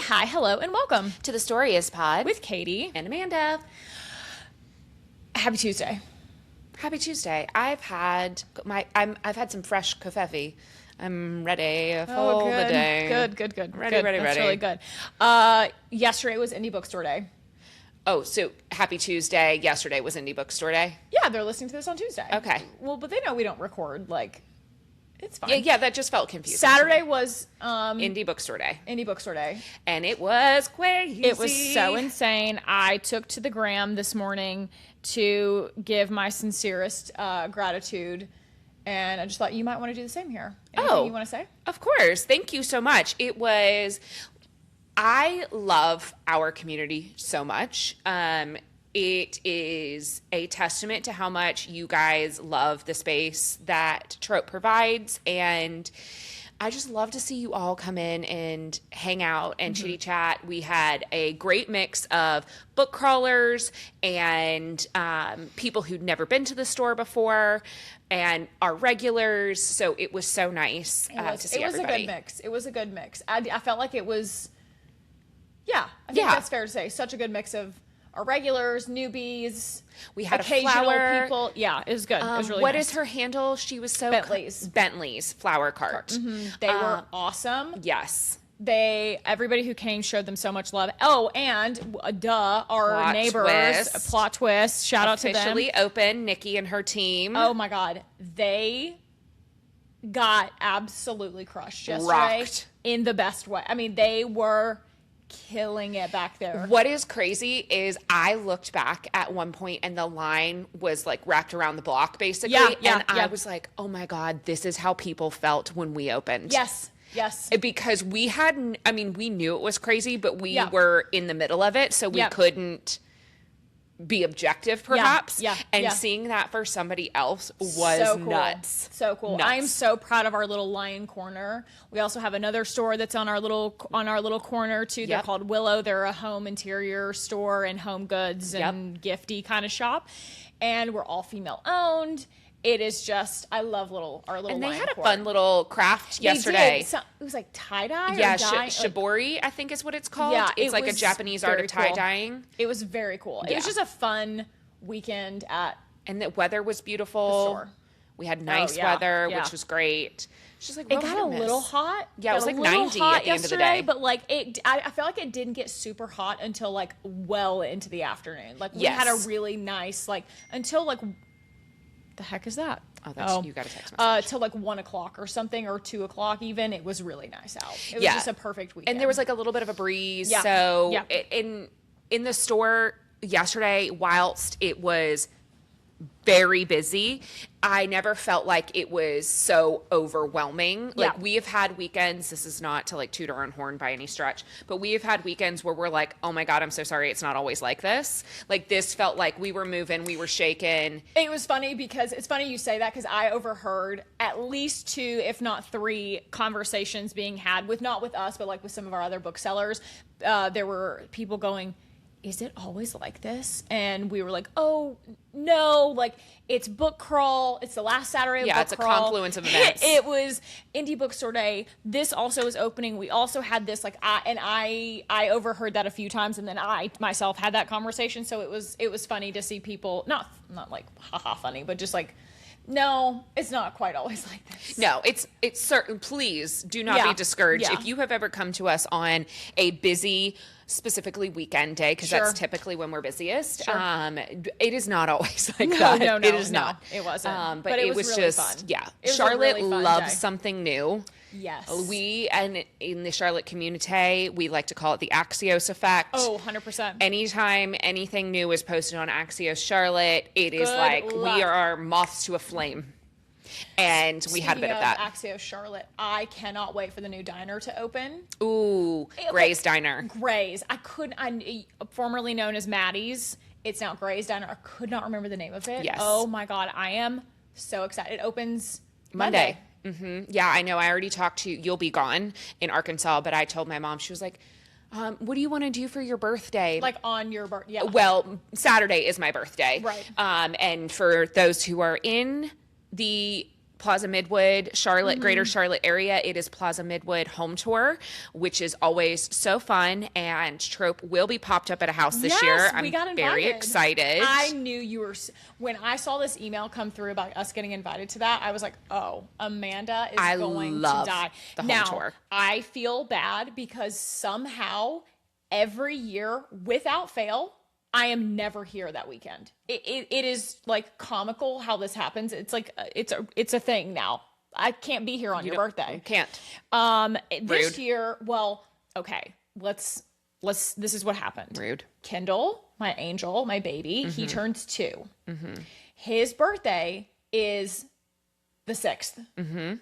Hi, hello, and welcome to the Story Is Pod with Katie and Amanda. Happy Tuesday. Happy Tuesday. I've had some fresh kofefe. I'm ready for the day. Good. Ready. That's really good. Yesterday was Indie Bookstore Day. Oh, so happy Tuesday. Yesterday was Indie Bookstore Day? Yeah, they're listening to this on Tuesday. Okay. Well, but they know we don't record, it's fine. Yeah, that just felt confusing. Saturday was Indie Bookstore Day. Indie Bookstore Day. And it was crazy. It was so insane. I took to the gram this morning to give my sincerest gratitude, and I just thought you might want to do the same here. Anything you want to say? Of course. Thank you so much. I love our community so much. It is a testament to how much you guys love the space that Trope provides, and I just love to see you all come in and hang out and chitty chat. We had a great mix of book crawlers and people who'd never been to the store before and our regulars. So it was so nice to see everybody. It was a good mix. I felt like it was, I think that's fair to say. Such a good mix of our regulars, newbies, we had occasional a flower people. Yeah, it was good. It was really What nice. is her handle? She was so Bentley's flower cart. They were awesome. Yes. Everybody who came showed them so much love. Oh, and our neighbors, plot twist. Shout out to them. Officially open, Nikki and her team. Oh my God, they got absolutely crushed yesterday. Rocked. In the best way. I mean, they were killing it back there. What is crazy is I looked back at one point and the line was like wrapped around the block basically. I was like, oh my God, this is how people felt when we opened. Yes. Because we knew it was crazy, but we were in the middle of it. So we couldn't be objective perhaps. Seeing that for somebody else was so cool. nuts. So cool. Nuts. I'm so proud of our little lion corner. We also have another store that's on our little corner too. They're called Willow. They're a home interior store and home goods and gifty kind of shop. And we're all female owned. It is just, I love our little. And they lion had a corner. fun little craft yesterday. It was like tie-dye or Yeah, dye. shibori, I think is what it's called. Yeah, it's like a Japanese art of tie-dyeing. It was very cool. It was just a fun weekend at and the weather was beautiful. The store. We had nice weather, which was great. It's just like it got a little hot. Yeah, it was like 90 at the end of the day. But I felt like it didn't get super hot until like well into the afternoon. Like we had a really nice until the heck is that? Oh, you got a text message. Till like 1 o'clock or something, or 2 o'clock even. It was really nice out. It was just a perfect weekend. And there was like a little bit of a breeze. Yeah. So in the store yesterday, whilst it was very busy, I never felt like it was so overwhelming. Like we have had weekends, this is not to toot our own horn by any stretch, but we have had weekends where we're like, oh my God, I'm so sorry. It's not always like this. Like this felt like we were moving, we were shaking. It was funny because it's funny you say that because I overheard at least 2, if not 3 conversations being had not with us, but with some of our other booksellers. There were people going, is it always like this? And we were like, oh no, it's book crawl. It's the last Saturday of book crawl. Yeah, it's a confluence of events. It was Indie Bookstore Day. This also was opening. We also had this I overheard that a few times, and then I myself had that conversation. So it was funny to see people not haha funny, but just no, it's not quite always like this. No, it's certain. Please do not be discouraged. Yeah. If you have ever come to us on a busy, specifically weekend day, because that's typically when we're busiest, it is not always like that. No, it is not. It wasn't. But it was really just fun. Yeah. It was Charlotte a really fun loves day. something new. Yes. And in the Charlotte community, we like to call it the Axios effect. Oh, 100%. Anytime anything new is posted on Axios Charlotte, it is we are moths to a flame. And we had a bit of that. Axios Charlotte, I cannot wait for the new diner to open. Ooh, Gray's Diner. Gray's. Formerly known as Maddie's. It's now Gray's Diner. I could not remember the name of it. Yes. Oh my God, I am so excited. It opens Monday. Mm-hmm. Yeah, I know. I already talked to you'll be gone in Arkansas, but I told my mom, she was like, what do you want to do for your birthday? On your birthday? Yeah. Well, Saturday is my birthday. Right. And for those who are in the Plaza Midwood, Charlotte, Greater Charlotte area, it is Plaza Midwood Home Tour, which is always so fun. And Trope will be popped up at a house this year. we got I'm very invited. excited. I knew you were. When I saw this email come through about us getting invited to that, I was like, oh, Amanda is going to die. The home now, tour. I feel bad because somehow every year, without fail, I am never here that weekend. It is like comical how this happens. It's like it's a thing now. I can't be here on your birthday. You can't. This Rude. year, well, okay. Let's. This is what happened. Rude. Kendall, my angel, my baby, he turns 2. His birthday is the 6th.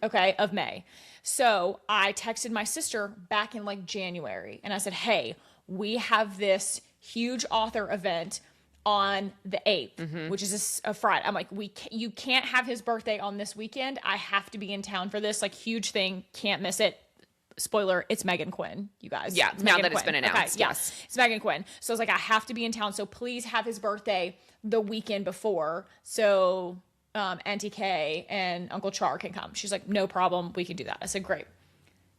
Okay, of May. So I texted my sister back in like January, and I said, "Hey, we have this huge author event on the 8th, which is a Friday." I'm like, you can't have his birthday on this weekend. I have to be in town for this, like, huge thing. Can't miss it. Spoiler, it's Megan Quinn, you guys. Yeah, it's now Meghan that it's Quinn. been announced, Okay, yeah, yes. it's Megan Quinn. So I was like, I have to be in town. So please have his birthday the weekend before. So Auntie Kay and Uncle Char can come. She's like, no problem. We can do that. I said, great.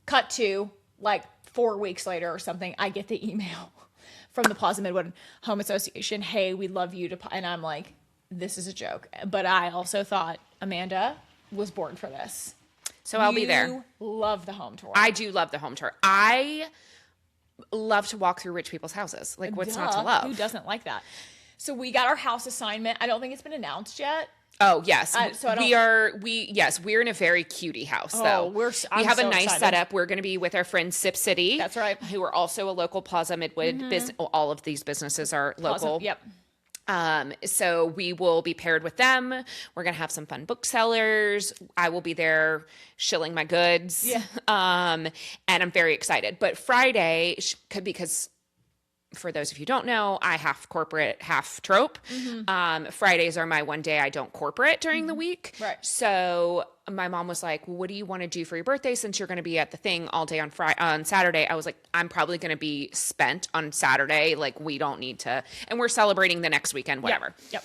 Cut to like 4 weeks later or something. I get the email from the Plaza Midwood Home Association. Hey, we'd love you to. And I'm like, this is a joke. But I also thought Amanda was born for this. So I'll be there. You love the home tour. I do love the home tour. I love to walk through rich people's houses. Like, what's not to love? Who doesn't like that? So we got our house assignment. I don't think it's been announced yet. Oh, yes. So I don't- we're in a very cutie house, though. we have so a nice excited. setup. We're going to be with our friend Sip City. That's right. Who are also a local Plaza Midwood business. All of these businesses are local. Awesome. Yep. So we will be paired with them. We're going to have some fun booksellers. I will be there shilling my goods. Yeah. And I'm very excited. But Friday, because for those of you who don't know, I half corporate, half trope. Fridays are my one day I don't corporate during the week. Right. So my mom was like, well, what do you want to do for your birthday since you're going to be at the thing all day on Saturday? I was like, I'm probably going to be spent on Saturday. Like, we don't need to. And we're celebrating the next weekend, whatever. Yep.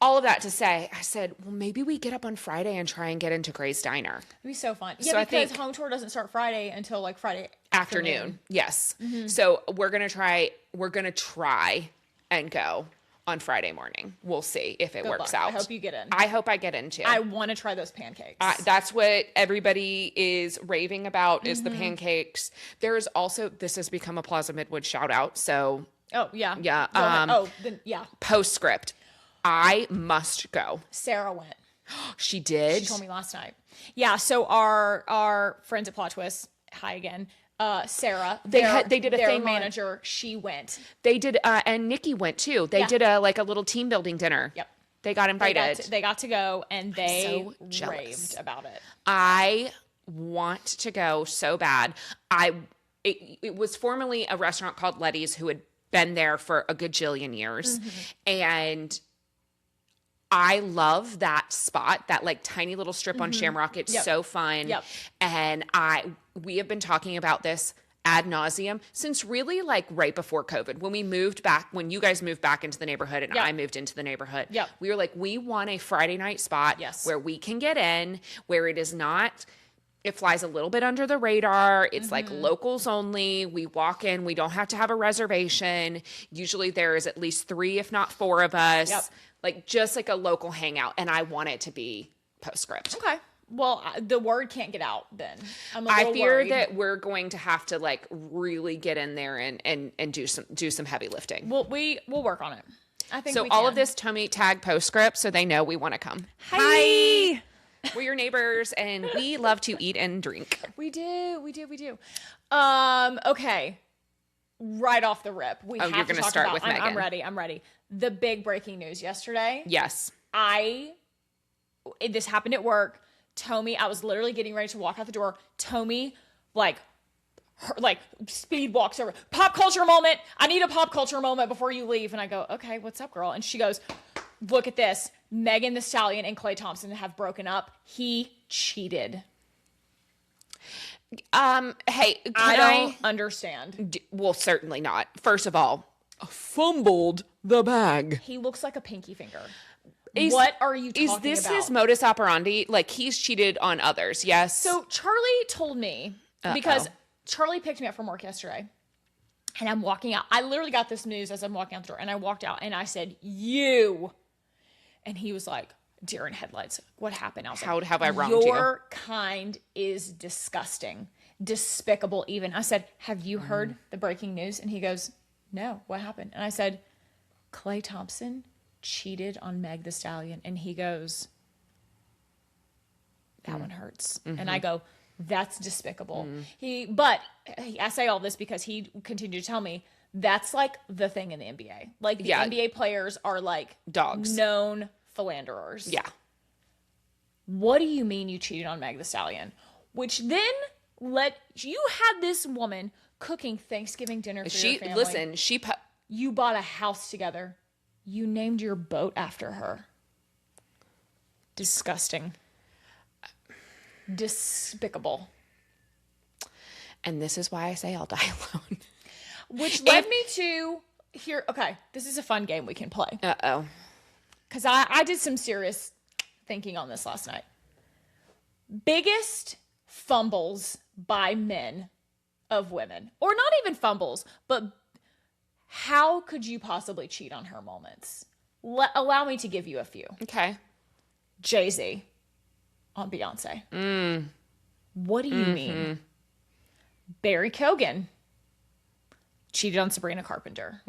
All of that to say, I said, well, maybe we get up on Friday and try and get into Gray's Diner. It'd be so fun. So Yeah, I because think- home tour doesn't start Friday until like Friday Afternoon. Yes. So we're going to try and go on Friday morning. We'll see if it works luck. out. I hope you get in. I hope I get in too. I want to try those pancakes. That's what everybody is raving about is the pancakes. There is also, this has become a Plaza Midwood shout out. So oh, yeah. Yeah, Go ahead. Then, yeah. postscript, I must go. Sarah went. She did. She told me last night. Yeah, so our friends at Plot Twist, hi again, Sarah, They did a their thing on- manager, she went. They did, and Nikki went too. They Yeah. did a little team building dinner. Yep. They got invited. They got to go, and they so jealous. raved about it. I want to go so bad. It was formerly a restaurant called Letty's who had been there for a gajillion years. And I love that spot, that like tiny little strip on Shamrock. It's Yep. so fun. Yep. And we have been talking about this ad nauseum since really like right before COVID, when you guys moved back into the neighborhood and Yep. I moved into the neighborhood. Yep. We were like, we want a Friday night spot Yes. where we can get in, where it is not, it flies a little bit under the radar. It's like locals only. We walk in, we don't have to have a reservation. Usually there is at least 3, if not 4 of us. Yep. Like just like a local hangout. And I want it to be postscript. Okay. Well, the word can't get out then. I'm a I little fear worried. that we're going to have to like really get in there and do some heavy lifting. We'll work on it. I think So we all can. of this Tommy tag postscript so they know we want to come. Hi. We're your neighbors and we love to eat and drink. We do. Okay. Right off the rip, we have you're to gonna talk start about, with I'm Meghan. I'm ready. The big breaking news yesterday. Yes. This happened at work. Tommy, I was literally getting ready to walk out the door. Tommy, like speed walks over. Pop culture moment. I need a pop culture moment before you leave. And I go, okay, what's up, girl? And she goes, look at this. Megan Thee Stallion and Klay Thompson have broken up. He cheated. Hey, I don't understand. Well, certainly not. First of all, fumbled the bag. He looks like a pinky finger. What are you talking about? Is this his modus operandi? Like, he's cheated on others, yes? So Charlie told me, because Charlie picked me up from work yesterday, and I'm walking out. I literally got this news as I'm walking out the door, and I walked out, and I said, you. And he was like, deer in headlights. What happened? I was How like, have I wronged you? Your kind is disgusting. Despicable even. I said, have you heard the breaking news? And he goes, no, what happened? And I said, Klay Thompson cheated on Meg Thee Stallion. And he goes, that one hurts. And I go, that's despicable. I say all this because he continued to tell me that's like the thing in the NBA. Like the NBA players are like dogs, known philanderers. Yeah. What do you mean you cheated on Meg Thee Stallion? Which then you had this woman cooking Thanksgiving dinner for your family. Listen, you bought a house together. You named your boat after her. Disgusting. Despicable. And this is why I say I'll die alone. Which led me to here. Okay, this is a fun game we can play. Uh-oh. Because I did some serious thinking on this last night. Biggest fumbles by men of women. Or not even fumbles, but how could you possibly cheat on her moments? Allow me to give you a few. Okay. Jay-Z on Beyonce. What do you mean? Barry Keoghan cheated on Sabrina Carpenter.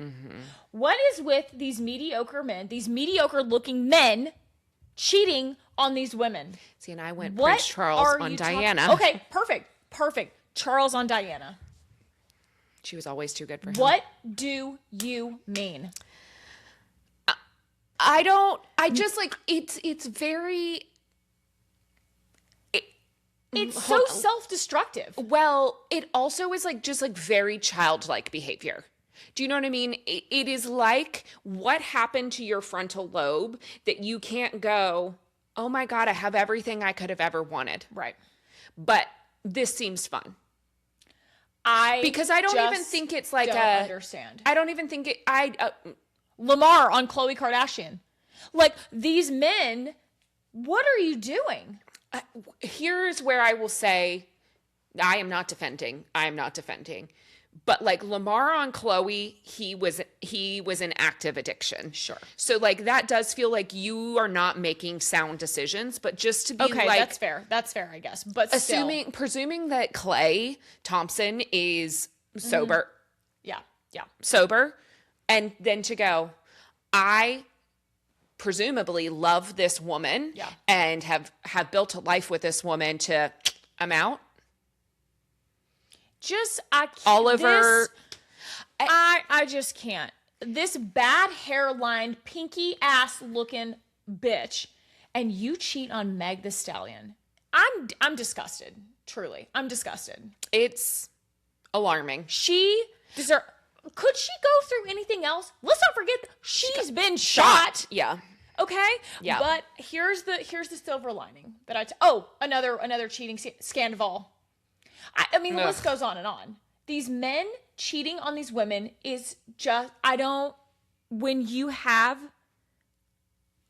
What is with these mediocre men, these mediocre looking men cheating on these women? See, and I went Prince Charles on Diana. Okay, perfect. Charles on Diana. She was always too good for him. What do you mean? I just like, it's very... It's so self-destructive. Well, it also is like just like very childlike behavior. Do you know what I mean? It is like, what happened to your frontal lobe that you can't go, oh my God, I have everything I could have ever wanted. Right. But this seems fun. Because I don't even think it's like understand. I don't even think it, Lamar on Khloe Kardashian. Like, these men, what are you doing? Here's where I will say, I am not defending. But like Lamar on Khloe, he was in active addiction. Sure. So like that does feel like you are not making sound decisions, but just to be okay, like, that's fair. That's fair, I guess. But presuming that Klay Thompson is sober. Yeah. Sober, and then to go, I presumably love this woman and have built a life with this woman to, I'm out. All over. I just can't. This bad hairline, pinky ass looking bitch, and you cheat on Meg Thee Stallion. I'm disgusted. Truly, I'm disgusted. It's alarming. Could she go through anything else? Let's not forget she's been shot. Yeah. Okay. Yeah. But here's the silver lining that another cheating scandal. I mean, the list goes on and on. These men cheating on these women is just, when you have,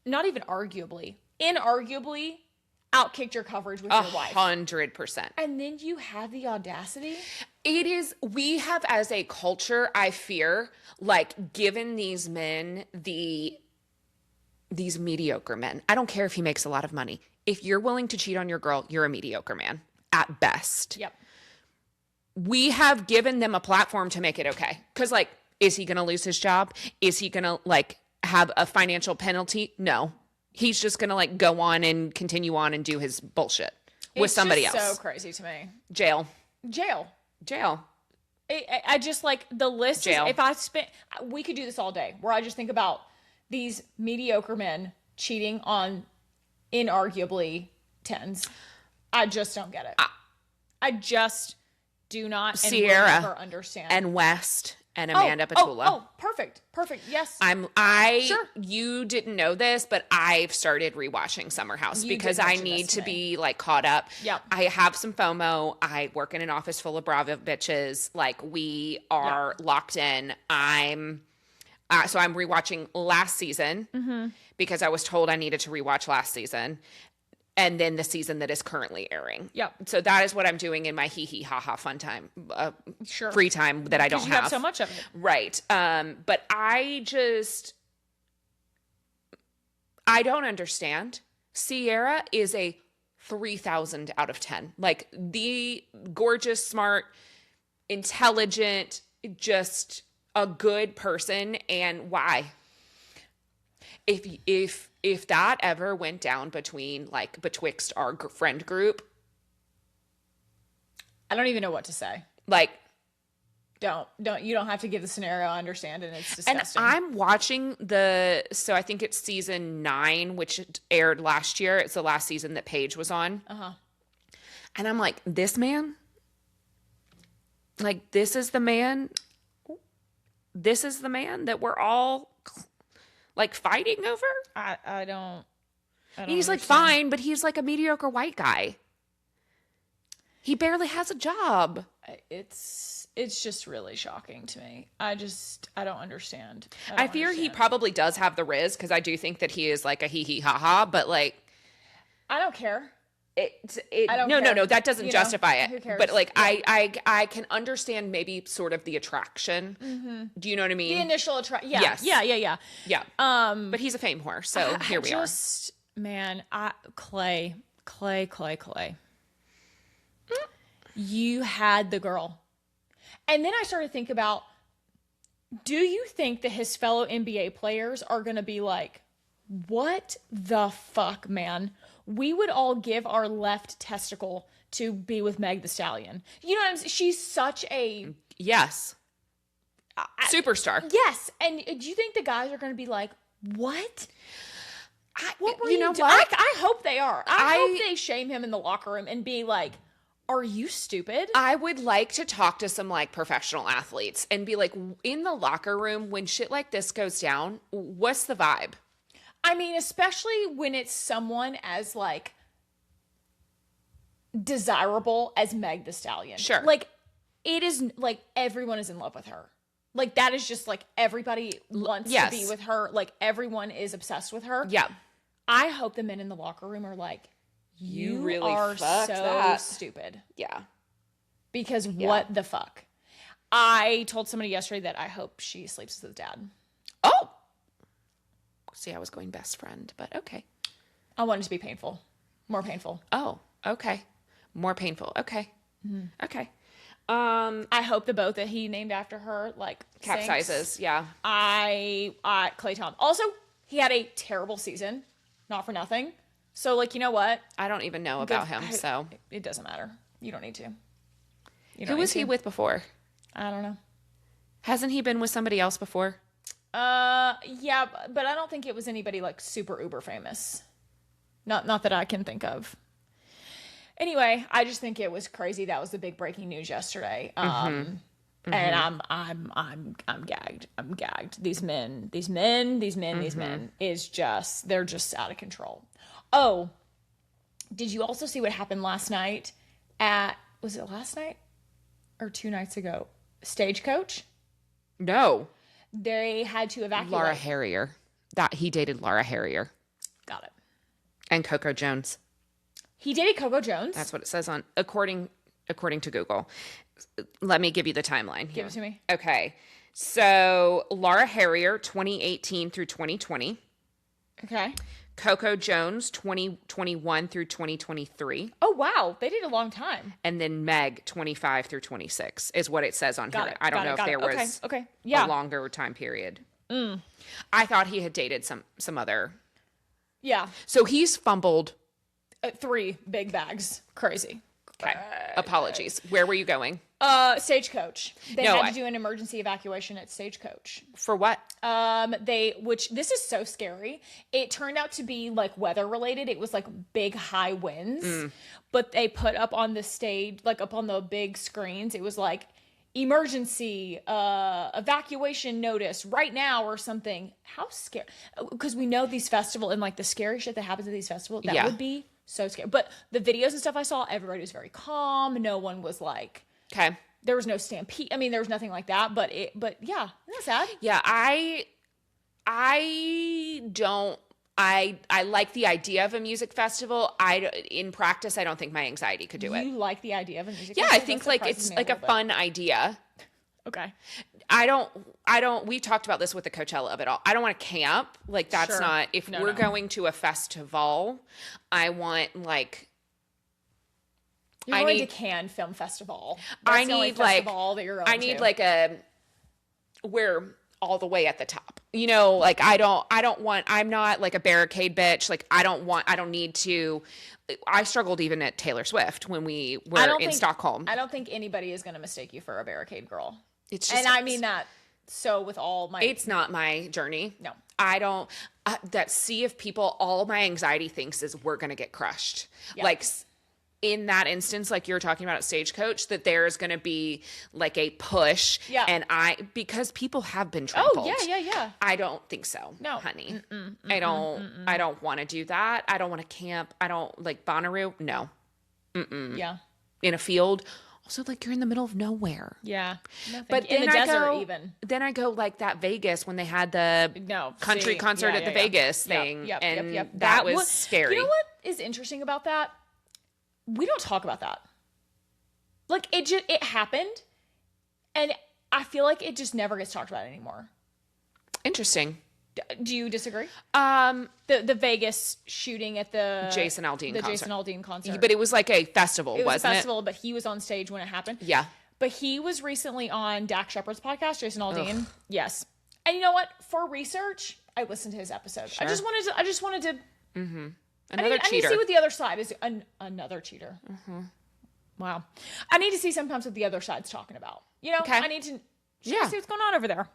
not even arguably, inarguably outkicked your coverage with your wife. 100%. And then you have the audacity. We have as a culture, I fear, like given these men, these mediocre men. I don't care if he makes a lot of money. If you're willing to cheat on your girl, you're a mediocre man at best. Yep. We have given them a platform to make it okay. Because, like, is he going to lose his job? Is he going to, like, have a financial penalty? No. He's just going to, like, go on and continue on and do his bullshit with somebody else. It's so crazy to me. Jail. I just, like, the list Jail. we could do this all day, where I just think about these mediocre men cheating on inarguably tens. I just don't get it. I just do not Sierra and will never understand. And West and Amanda Petula. Oh, perfect. Yes. Sure. You didn't know this, but I've started rewatching Summer House because I need to be like caught up. Yep. I have some FOMO. I work in an office full of Bravo bitches. Like we are locked in. So I'm rewatching last season because I was told I needed to rewatch last season. And then the season that is currently airing. Yep. So that is what I'm doing in my hee hee ha ha fun time, free time that I don't have so much of it. Right. But I don't understand. Sierra is a 3,000 out of 10. Like the gorgeous, smart, intelligent, just a good person. And why? If that ever went down betwixt our friend group, I don't even know what to say. Like, you don't have to give the scenario. I understand, and it's disgusting. and I'm watching so I think it's season 9, which aired last year. It's the last season that Paige was on. And I'm like, this man, like, this is the man that we're all like fighting over. I don't He's like understand. fine, but he's like a mediocre white guy. He barely has a job. It's just really shocking to me. I don't understand. I fear he probably does have the riz, because I do think that he is like a hee hee ha ha, but like I don't care. I don't care. No, that doesn't justify it. Who cares? But like I can understand maybe sort of the attraction. Do you know what I mean? The initial attraction. Yeah. Yes. Yeah. But he's a fame whore, so here we are. Man, Klay. You had the girl. And then I started to think about, do you think that his fellow NBA players are going to be like, what the fuck, man? We would all give our left testicle to be with Meg Thee Stallion. You know what I'm saying? She's such a... Yes. Superstar. Yes. And do you think the guys are going to be like, what? What were you know doing? what? I hope they are. I hope they shame him in the locker room and be like, are you stupid? I would like to talk to some like professional athletes and be like, in the locker room, when shit like this goes down, what's the vibe? I mean, especially when it's someone as like desirable as Meg Thee Stallion. Sure. Like it is like everyone is in love with her. Like that is just like everybody wants to be with her. Like everyone is obsessed with her. Yeah. I hope the men in the locker room are like, you really are fucked so that. stupid. Yeah. Because what the fuck? I told somebody yesterday that I hope she sleeps with his dad. Oh. See, I was going best friend, but okay. I want it to be painful. More painful. Oh, okay. More painful. Okay. Mm-hmm. Okay. I hope the boat that he named after her like capsizes. sinks. Yeah. Klay Thompson. Also, he had a terrible season. Not for nothing. So, like, you know what? I don't even know about him, so. It doesn't matter. You don't need to. Who was he with before? I don't know. Hasn't he been with somebody else before? Yeah, but I don't think it was anybody, like, super uber famous. Not that I can think of. Anyway, I just think it was crazy. That was the big breaking news yesterday. And I'm gagged. I'm gagged. These men is just, they're just out of control. Oh, did you also see what happened last night was it last night or 2 nights ago? Stagecoach? No. They had to evacuate. Laura Harrier. He dated Laura Harrier. Got it. And Coco Jones. He dated Coco Jones? That's what it says on, according to Google. Let me give you the timeline here. Give it to me. Okay. So Laura Harrier, 2018 through 2020. Okay. Coco Jones, 2021 through 2023. Oh, wow. They did a long time. And then Meg, 25 through 26 is what it says on here. I don't know if there was a longer time period. I thought he had dated some other. Yeah. So he's fumbled 3 big bags. Crazy. Okay. Apologies. Where were you going? Stagecoach. They had to do an emergency evacuation at Stagecoach. For what? Which this is so scary. It turned out to be like weather related. It was like big high winds, but they put up on the stage, like up on the big screens, it was like emergency, evacuation notice right now or something. How scary. Because we know these festivals and like the scary shit that happens at these festivals, that would be so scary. But the videos and stuff I saw, everybody was very calm. No one was like, okay. There was no stampede. I mean, there was nothing like that, but yeah, isn't that sad? Yeah, I don't. I like the idea of a music festival. In practice, I don't think my anxiety could do it. You like the idea of a music Yeah, festival? I think That like surprises it's me like a little bit. fun idea. Okay. I don't, we talked about this with the Coachella of it all. I don't want to camp. Like that's Sure. not, if No, we're no. going to a festival, I want like, You're I going need- to Cannes Film Festival. I That's the only need like, festival that you're going I need to. like we're all the way at the top. You know, like I don't want, I'm not like a barricade bitch. Like I don't need to, I struggled even at Taylor Swift when we were in Stockholm. I don't think anybody is going to mistake you for a barricade girl. It's just, And I mean that so with all my... it's not my journey. No. I don't, that sea of people, all my anxiety thinks is we're going to get crushed. Yeah. Like in that instance, like you were talking about at Stagecoach, that there's going to be like a push. Yeah. And because people have been trampled. Oh, yeah. I don't think so, No. honey. I don't want to do that. I don't want to camp. I don't like Bonnaroo. No. Yeah. In a field. Also, like you're in the middle of nowhere. Yeah. No, But in then the I desert go, even. Then I go like that Vegas when they had the country concert at the Vegas thing. Yep, and yep. that was scary. You know what is interesting about that? We don't talk about that. Like it happened, and I feel like it just never gets talked about anymore. Interesting. Do you disagree? The The Vegas shooting at the Jason Aldean concert. Jason Aldean concert. But it was like a festival, it was wasn't a festival, but he was on stage when it happened. Yeah. But he was recently on Dak Shepard's podcast, Jason Aldean. Yes. And you know what? For research, I listened to his episode. Sure. I just wanted to Another I need cheater. to see what the other side is. Another cheater. Wow. I need to see sometimes what the other side's talking about. You know, Okay. I need to see what's going on over there.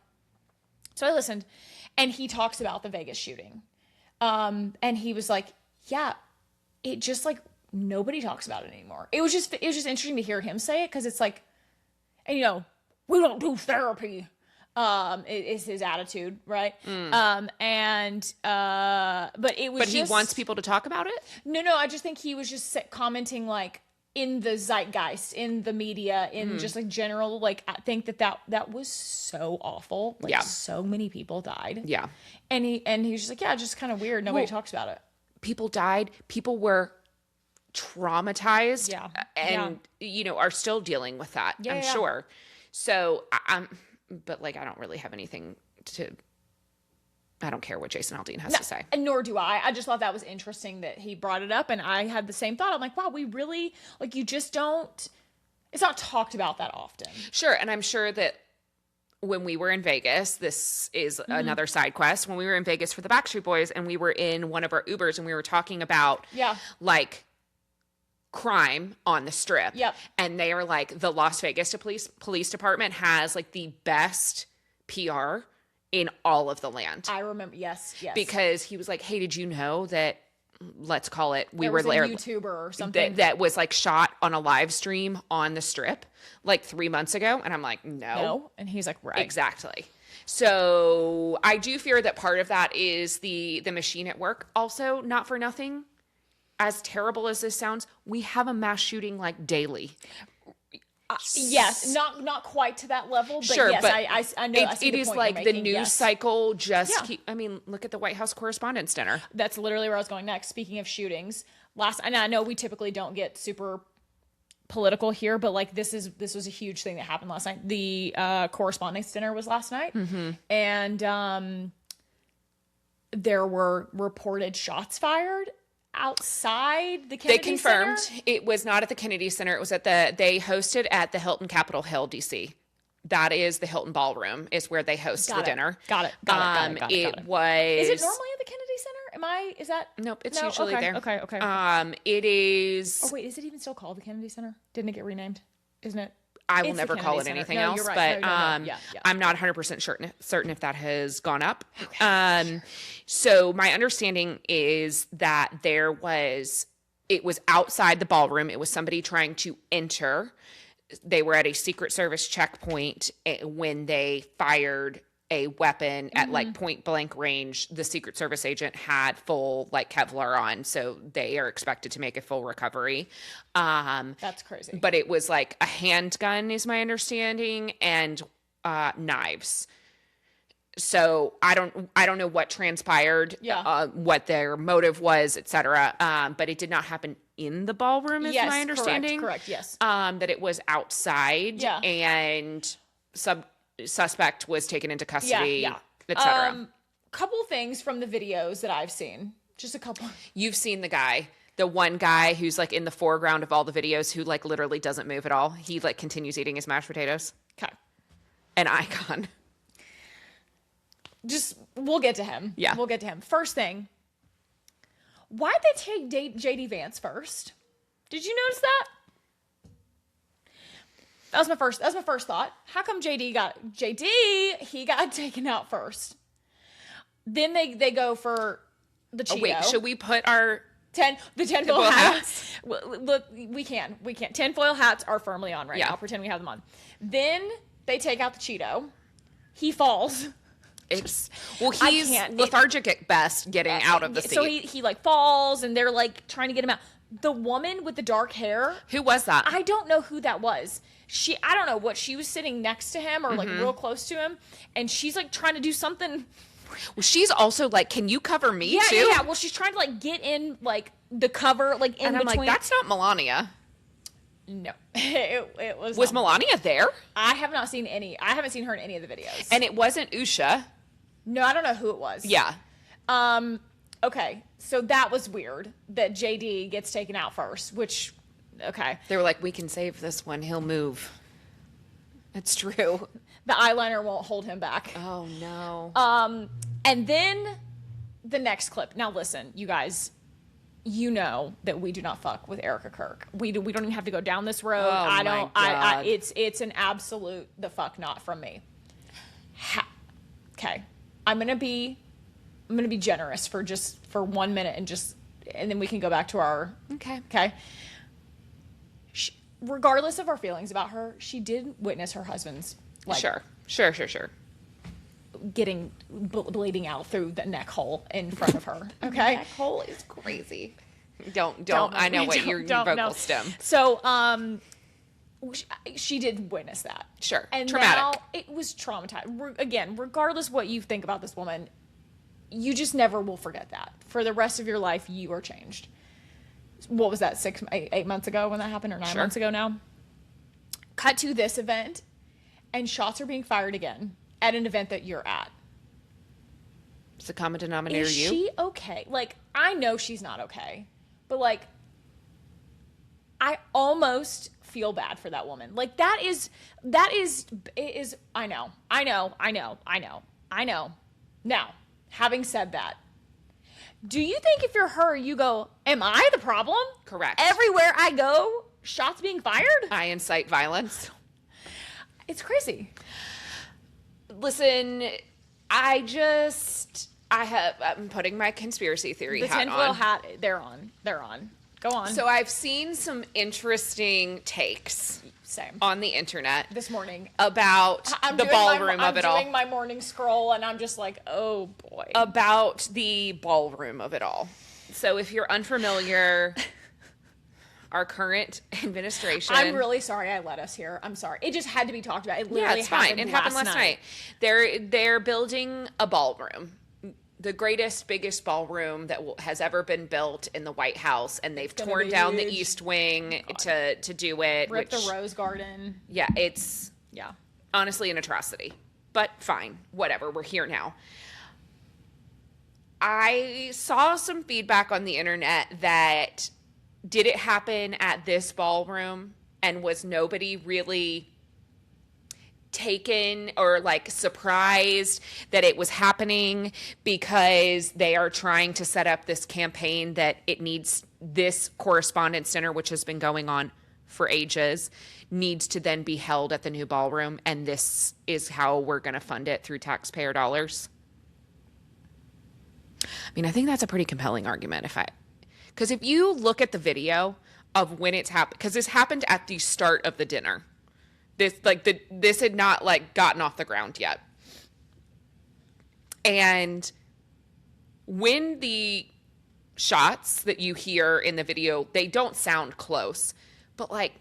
So I listened, and he talks about the Vegas shooting. And he was like, yeah, it just like nobody talks about it anymore. It was just interesting to hear him say it, because it's like, and you know, we don't do therapy. Is his attitude, right? But it was But he wants people to talk about it? No, I just think he was just commenting like in the zeitgeist, in the media, in just like general, like I think that was so awful. Like Yeah. so many people died. Yeah. And he was just like, yeah, just kind of weird. Nobody talks about it. People died. People were traumatized. Yeah. And, you know, are still dealing with that, I'm sure. So but like, I don't really have anything I don't care what Jason Aldean has to say. And nor do I. I just thought that was interesting that he brought it up, and I had the same thought. I'm like, wow, we really, like, you just don't, it's not talked about that often. Sure. And I'm sure that when we were in Vegas, this is another side quest. When we were in Vegas for the Backstreet Boys, and we were in one of our Ubers, and we were talking about like crime on the Strip. Yep. And they are like, the Las Vegas police department has like the best PR in all of the land. I remember, yes. Because he was like, hey, did you know that, let's call it, There was a YouTuber or something that was like shot on a live stream on the Strip like 3 months ago? And I'm like, no. And he's like, right. Exactly. So I do fear that part of that is the machine at work. Also, not for nothing, as terrible as this sounds, we have a mass shooting like daily. Yes, not quite to that level, but sure, yes, but I know. I see it the is point like you're the making, news yes. cycle just I mean, look at the White House Correspondents' Dinner. That's literally where I was going next. Speaking of shootings, and I know we typically don't get super political here, but like this was a huge thing that happened last night. The Correspondents' Dinner was last night, and there were reported shots fired outside the Kennedy They confirmed Center? it was not at the Kennedy Center. It was they hosted at the Hilton Capitol Hill, DC. That is the Hilton Ballroom, is where they host the dinner. Got it. It was. Is it normally at the Kennedy Center? Is that? Nope, it's usually okay, there. Okay. It is. Oh wait, is it even still called the Kennedy Center? Didn't it get renamed? Isn't it? I will It's never the call it Kennedy anything Center. No, else, you're right. but No. Yeah. I'm not 100% certain if that has gone up. So my understanding is that it was outside the ballroom. It was somebody trying to enter. They were at a Secret Service checkpoint when they fired a weapon at like point blank range. The Secret Service agent had full like Kevlar on, so they are expected to make a full recovery. That's crazy. But it was like a handgun is my understanding, and knives. So I don't know what transpired, what their motive was, etc. But it did not happen in the ballroom, is my understanding. Correct, yes. That it was outside, and suspect was taken into custody, etc. Couple things from the videos that I've seen. Just a couple. You've seen the one guy who's like in the foreground of all the videos who like literally doesn't move at all. He like continues eating his mashed potatoes. Okay. An icon. We'll get to him. Yeah. We'll get to him. First thing, why'd they take JD Vance first? Did you notice that? That was my first thought. How come he got taken out first? Then they go for the Cheeto. Wait, should we put our the tinfoil hats? Look, we can. Tinfoil hats are firmly on right now. Pretend we have them on. Then they take out the Cheeto. He falls. He's lethargic at best getting out of the seat. So he like falls, and they're like trying to get him out. The woman with the dark hair. Who was that? I don't know who that was. I don't know what, she was sitting next to him or like real close to him, and she's like trying to do something. Well, she's also like, can you cover me too? Yeah. Well, she's trying to like get in like the cover, like in and I'm between. like, that's not Melania. No, it was. Was Melania there? I have not seen any. I haven't seen her in any of the videos. And it wasn't Usha. No, I don't know who it was. Yeah. Okay, so that was weird that JD gets taken out first, which, okay. They were like, we can save this one. He'll move. That's true. The eyeliner won't hold him back. Oh, no. And then the next clip. Now, listen, you guys, you know that we do not fuck with Erica Kirk. We don't even have to go down this road. Oh, my God. It's an absolute the fuck not from me. Okay. I'm gonna be generous for 1 minute and then we can go back to our okay. Regardless of our feelings about her, she did witness her husband's sure getting bleeding out through the neck hole in front of her. Okay, neck hole is crazy. Don't I know what your vocal stem. So she did witness that. Sure. And traumatic. now it was traumatized. Again, regardless what you think about this woman, you just never will forget that. For the rest of your life, you are changed. What was that, 8 months ago when that happened, or 9 months ago now? Cut to this event, and shots are being fired again at an event that you're at. It's a common denominator. Is she okay? Like, I know she's not okay, but like, I almost feel bad for that woman. Like, that is I know. Now, having said that, do you think if you're her, you go, am I the problem? Correct. Everywhere I go, shots being fired? I incite violence. It's crazy. Listen, I'm putting my conspiracy theory hat on. The tinfoil hat, they're on. Go on. So I've seen some interesting takes on the internet this morning about the ballroom of it all. I'm doing my morning scroll, and I'm just like, oh boy. About the ballroom of it all. So if you're unfamiliar, our current administration. I'm really sorry I let us here. I'm sorry. It just had to be talked about. It literally it's fine. It happened last night. They're building a ballroom. The biggest ballroom that has ever been built in the White House, and they've torn down the East Wing to do it. Rip the Rose Garden. Yeah, it's honestly an atrocity. But fine, whatever. We're here now. I saw some feedback on the internet that did it happen at this ballroom, and was nobody really taken or like surprised that it was happening because they are trying to set up this campaign that it needs this correspondence center, which has been going on for ages, needs to then be held at the new ballroom, and this is how we're going to fund it through taxpayer dollars. I mean, I think that's a pretty compelling argument because if you look at the video of when it's happened, because this happened at the start of the dinner. This had not like gotten off the ground yet. And when the shots that you hear in the video, they don't sound close, but like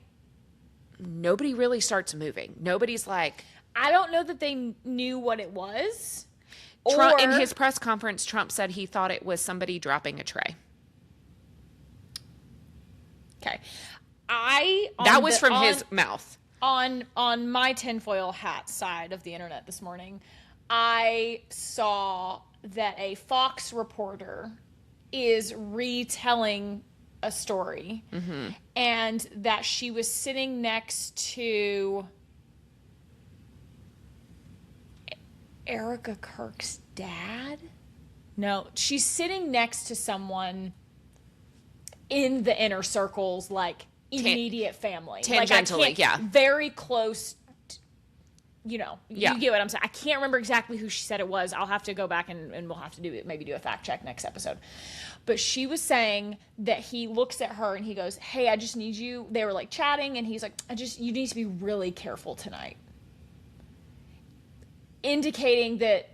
nobody really starts moving. Nobody's like, I don't know that they knew what it was. Trump, in his press conference, Trump said he thought it was somebody dropping a tray. Okay. That was from his mouth. On my tinfoil hat side of the internet this morning, I saw that a Fox reporter is retelling a story, and that she was sitting next to Erica Kirk's dad. No, she's sitting next to someone in the inner circles, like immediate family, tangentially, like very close. You know, you get what I'm saying. I can't remember exactly who she said it was. I'll have to go back and we'll have to do a fact check next episode. But she was saying that he looks at her and he goes, "Hey, I just need you." They were like chatting and he's like, you need to be really careful tonight. Indicating that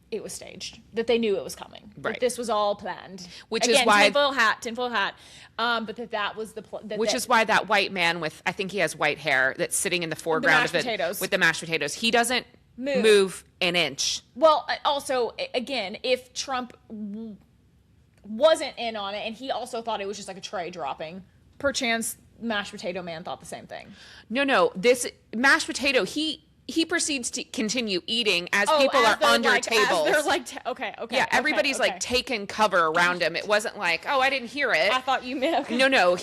it was staged, that they knew it was coming, right? That this was all planned. Which is why tinfoil hat. But that was the which is why that white man with, I think he has white hair, that's sitting in the foreground of it with the mashed potatoes. He doesn't move an inch. Well, also, again, if Trump wasn't in on it and he also thought it was just like a tray dropping, perchance mashed potato man thought the same thing. No, this mashed potato, he proceeds to continue eating as people are under tables. They're like, okay. Yeah, everybody's like taking cover around him. It wasn't like, oh, I didn't hear it. I thought you meant. Okay. No,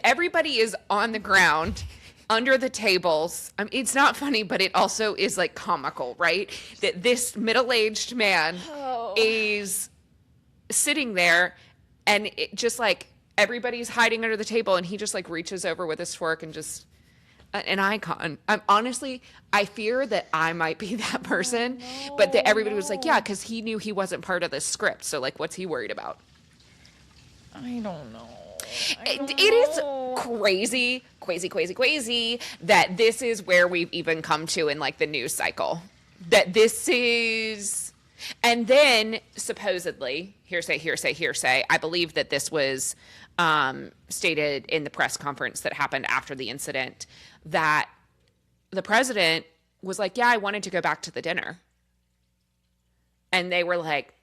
everybody is on the ground under the tables. I mean, it's not funny, but it also is like comical, right? That this middle-aged man is sitting there and it just like everybody's hiding under the table and he just like reaches over with his fork and just... an icon. I fear that I might be that person, but that everybody was like, yeah, because he knew he wasn't part of the script. So like, what's he worried about? I don't know. It is crazy that this is where we've even come to in like the news cycle. That this is, and then supposedly, hearsay, I believe that this was stated in the press conference that happened after the incident, that the president was like, yeah, I wanted to go back to the dinner. And they were like,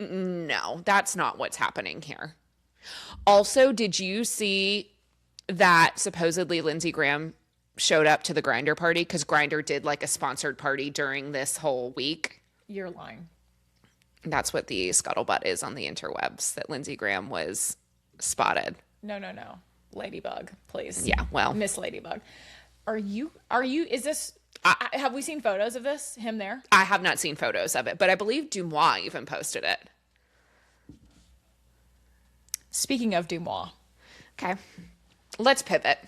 no, that's not what's happening here. Also, did you see that supposedly Lindsey Graham showed up to the Grindr party? Because Grindr did like a sponsored party during this whole week. You're lying. That's what the scuttlebutt is on the interwebs, that Lindsey Graham was spotted. No. Ladybug, please. Yeah, well. Miss Ladybug. Is this, have we seen photos of this, him there? I have not seen photos of it, but I believe Dumois even posted it. Speaking of Dumois. Okay. Let's pivot.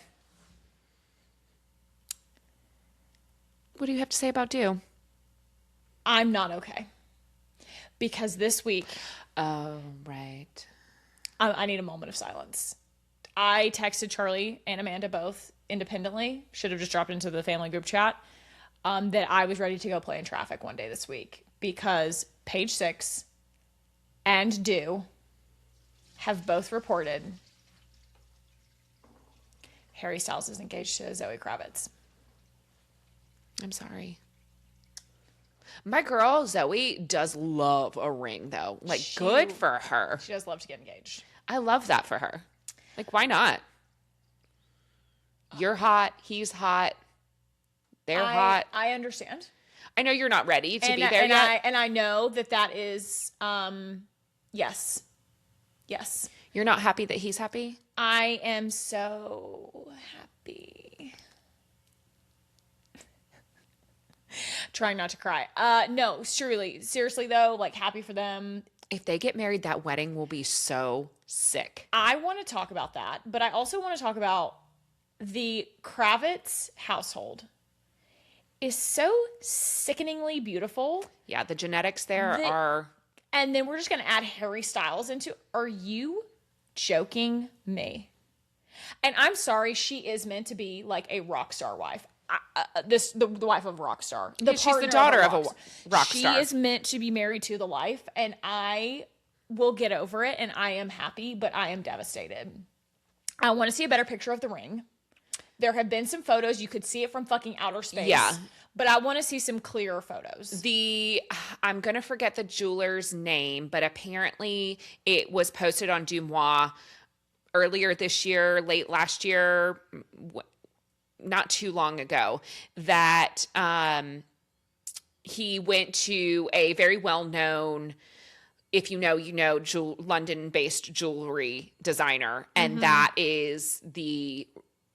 What do you have to say about Du? I'm not okay. Because this week... Oh, right. I need a moment of silence. I texted Charlie and Amanda both independently, should have just dropped into the family group chat, that I was ready to go play in traffic one day this week because Page Six and Du have both reported Harry Styles is engaged to Zoe Kravitz. I'm sorry. My girl Zoe does love a ring though. Like, good for her. She does love to get engaged. I love that for her. Like, why not? You're hot. He's hot. They're hot. I understand. I know you're not ready to be there yet. I know that is, yes. You're not happy that he's happy? I am so happy. Trying not to cry. No, surely. Seriously though, like, happy for them. If they get married, that wedding will be so sick. I want to talk about that, but I also want to talk about the Kravitz household is so sickeningly beautiful. Yeah, the genetics there are... And then we're just going to add Harry Styles into... Are you joking me? And I'm sorry, she is meant to be like a rock star wife. The wife of a rock star. She's the daughter of a rock star. She is meant to be married to the life, and I will get over it, and I am happy, but I am devastated. I want to see a better picture of the ring. There have been some photos. You could see it from fucking outer space. Yeah. But I want to see some clearer photos. I'm going to forget the jeweler's name, but apparently it was posted on Dumois earlier this year, late last year, not too long ago, that he went to a very well-known, if you know, London-based jewelry designer, and that is the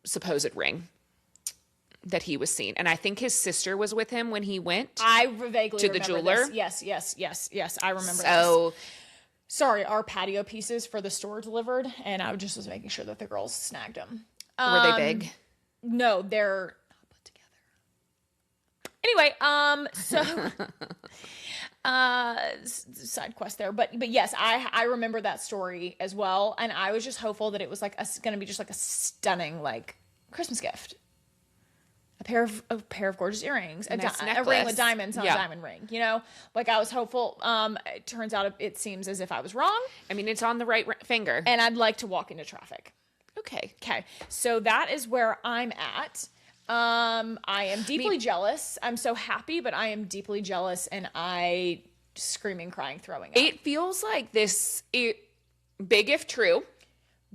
supposed ring that he was seen. And I think his sister was with him when he went I vaguely to the jeweler. Yes. I remember So, this. Sorry, our patio pieces for the store delivered, and I just was making sure that the girls snagged them. were they big? No, they're not put together. Anyway, side quest there, but yes, I remember that story as well, and I was just hopeful that it was like going to be just like a stunning like Christmas gift. A pair of gorgeous earrings, a ring with diamonds, not a diamond ring. You know, like I was hopeful. It turns out it seems as if I was wrong. I mean, it's on the right finger. And I'd like to walk into traffic. Okay. So that is where I'm at. I am deeply jealous. I'm so happy, but I am deeply jealous, and I screaming, crying, throwing up. It feels like this, big if true.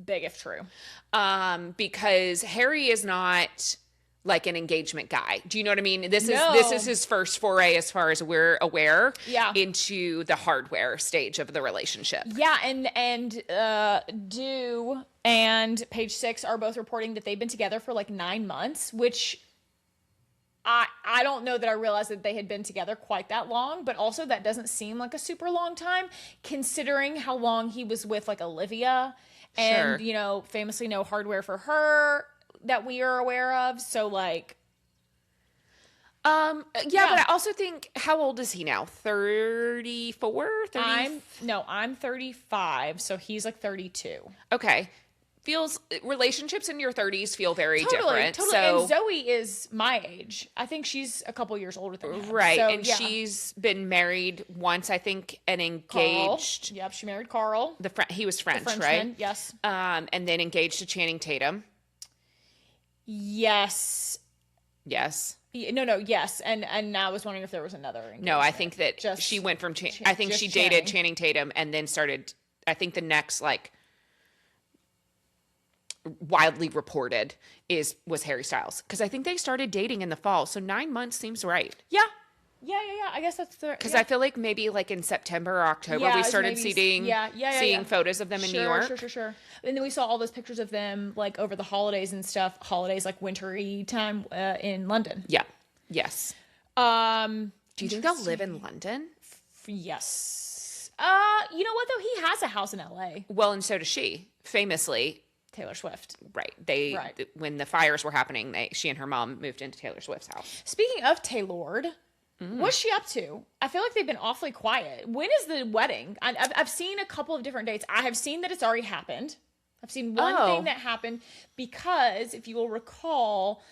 Big if true. Because Harry is not like an engagement guy. Do you know what I mean? This is his first foray, as far as we're aware, into the hardware stage of the relationship. Yeah, and Do and Page Six are both reporting that they've been together for like 9 months, which I don't know that I realized that they had been together quite that long, but also that doesn't seem like a super long time, considering how long he was with like Olivia, and you know, famously no hardware for her that we are aware of. So like, but I also think, how old is he now? 34? I'm 35, so he's like 32. Okay. Relationships in your 30s feel very different. Totally. So, and Zoe is my age. I think she's a couple years older than him. Right. So, and she's been married once, I think, and engaged. Carl. Yep, she married Carl. He was French, right? Frenchman, yes. And then engaged to Channing Tatum. Yes. Yes. No, yes. And I was wondering if there was another engagement. No, I think that she went from, I think she dated Channing Tatum and then started, I think the next, like, widely reported was Harry Styles. Because I think they started dating in the fall. So 9 months seems right. Yeah. I guess that's the... Because I feel like maybe like in September or October we started seeing photos of them in New York. Sure. And then we saw all those pictures of them like over the holidays and stuff. Holidays like wintry time in London. Yeah. Yes. Do you think they'll live in London? Yes. You know what though? He has a house in LA. Well, and so does she. Famously. Taylor Swift. Right. When the fires were happening, she and her mom moved into Taylor Swift's house. Speaking of Taylor, what's she up to? I feel like they've been awfully quiet. When is the wedding? I've seen a couple of different dates. I have seen that it's already happened. I've seen one thing that happened because, if you will recall,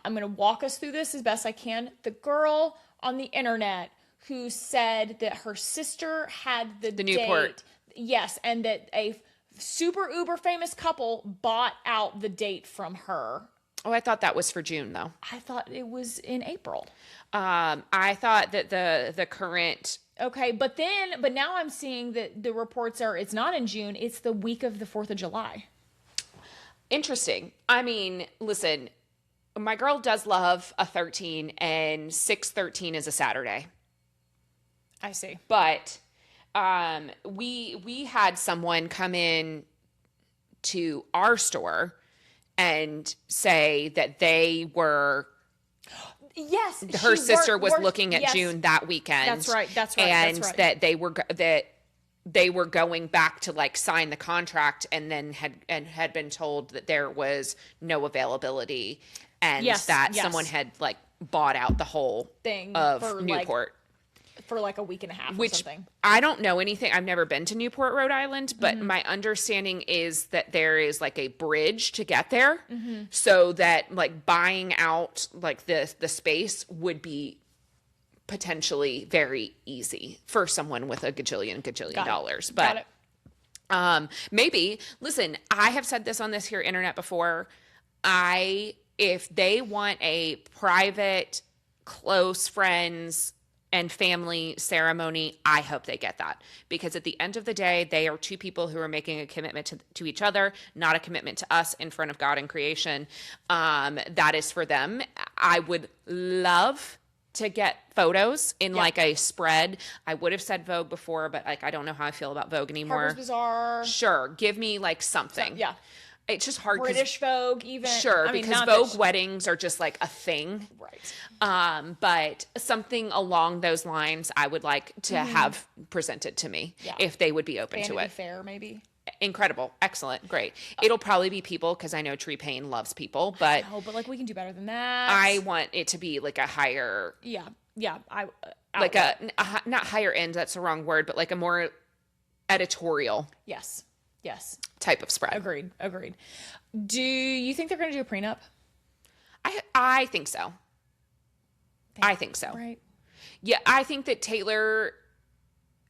I'm going to walk us through this as best I can. The girl on the internet who said that her sister had the Newport. date. Yes, and that a super uber famous couple bought out the date from her. Oh, I thought that was for June, though. I thought it was in April. I thought that the current... Okay, but now I'm seeing that the reports are it's not in June, it's the week of the 4th of July. Interesting. I mean, listen, my girl does love a 13, and 6/13 is a Saturday. I see. But we had someone come in to our store and say that they were... Yes, her sister was looking at June that weekend. That's right. And that they were going back to like sign the contract, and then had been told that there was no availability, and someone had like bought out the whole thing of Newport. For like a week and a half or something. I don't know anything. I've never been to Newport, Rhode Island, but my understanding is that there is like a bridge to get there, so that like buying out like the space would be potentially very easy for someone with a gajillion dollars. But maybe, listen, I have said this on this here internet before. If they want a private close friends and family ceremony, I hope they get that, because at the end of the day, they are two people who are making a commitment to each other, not a commitment to us in front of God and creation. That is for them. I would love to get photos in like a spread. I would have said Vogue before, but like I don't know how I feel about Vogue anymore. Harper's Bazaar. Sure, give me like something. Yeah. It's just hard. British Vogue, even. Sure, I mean, because Vogue weddings are just like a thing. Right. But something along those lines I would like to have presented to me if they would be open to it. Fair, maybe. Incredible. Excellent. Great. It'll probably be people, because I know Tree Payne loves people, but but like we can do better than that. I want it to be like a higher. Yeah. Like a not higher end, that's the wrong word, but like a more editorial. Yes. Type of spread. Agreed. Do you think they're going to do a prenup? I think so. I think so. Right. Yeah, I think that Taylor,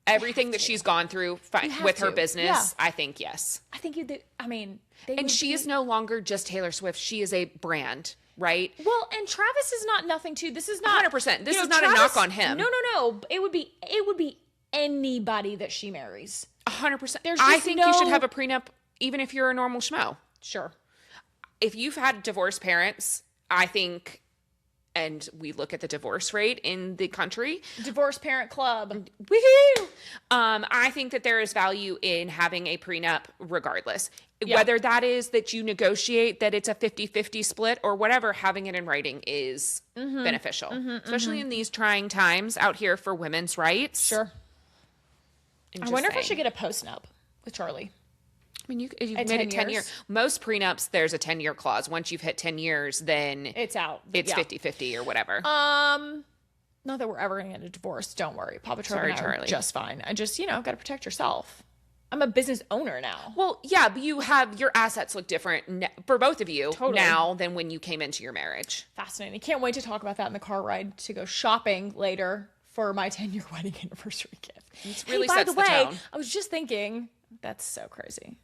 everything that she's gone through with her business, I think yes. I think and she is no longer just Taylor Swift. She is a brand, right? Well, and Travis is not nothing too. This is not 100%. This is not Travis, a knock on him. No. It would be anybody that she marries. 100%. I think you should have a prenup even if you're a normal schmo. Sure. If you've had divorced parents, I think, and we look at the divorce rate in the country. Divorce Parent Club. Woohoo! I think that there is value in having a prenup regardless. Yeah. Whether that is that you negotiate that it's a 50-50 split or whatever, having it in writing is beneficial. Especially in these trying times out here for women's rights. Sure. I wonder if I should get a post-nup with Charlie. I mean, you've made it 10 years. Most prenups, there's a 10-year clause. Once you've hit 10 years, then it's out. It's 50-50 or whatever. Not that we're ever going to get a divorce. Don't worry. Papa Charlie and I are just fine. I just, got to protect yourself. I'm a business owner now. Well, yeah, but your assets look different for both of you now than when you came into your marriage. Fascinating. Can't wait to talk about that in the car ride to go shopping later for my 10-year wedding anniversary gift. It really sets the tone. By the way, I was just thinking, that's so crazy.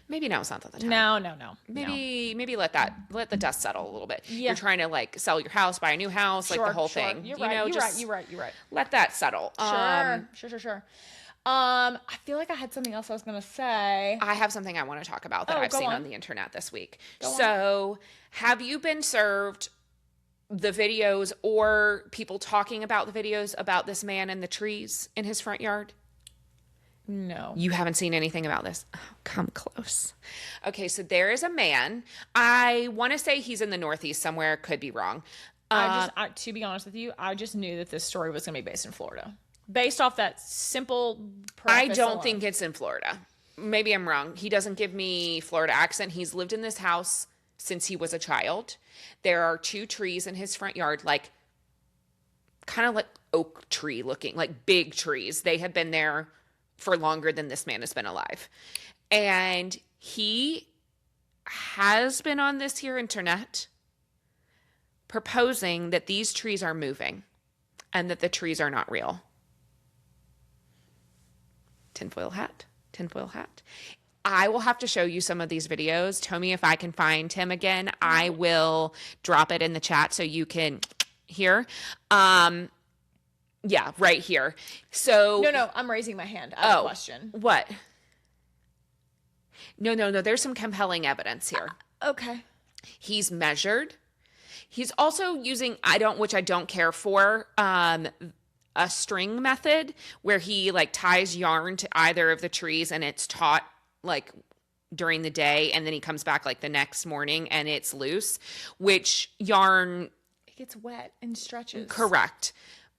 Maybe now it's not the time. No. Maybe let the dust settle a little bit. Yeah. You're trying to like sell your house, buy a new house, like the whole thing. You're right. Let that settle. Sure. I feel like I had something else I was going to say. I have something I want to talk about that I've seen on the internet this week. So, have you been served the videos or people talking about the videos about this man and the trees in his front yard? No. You haven't seen anything about this? Oh, come close. Okay, so there is a man. I want to say he's in the Northeast somewhere. Could be wrong. To be honest with you, I just knew that this story was going to be based in Florida. Based off that simple I don't think it's in Florida. Maybe I'm wrong. He doesn't give me Florida accent. He's lived in this house since he was a child. There are 2 trees in his front yard, like kind of like oak tree looking, like big trees. They have been there for longer than this man has been alive. And he has been on this here internet proposing that these trees are moving and that the trees are not real. Tinfoil hat. I will have to show you some of these videos. Tell me if I can find him again. I will drop it in the chat so you can hear. Yeah, right here. So No, I'm raising my hand. I have a question. What? No. There's some compelling evidence here. Okay. He's measured. He's also using which I don't care for, a string method where he like ties yarn to either of the trees and it's taut like during the day and then he comes back like the next morning and it's loose, which yarn it gets wet and stretches. Correct.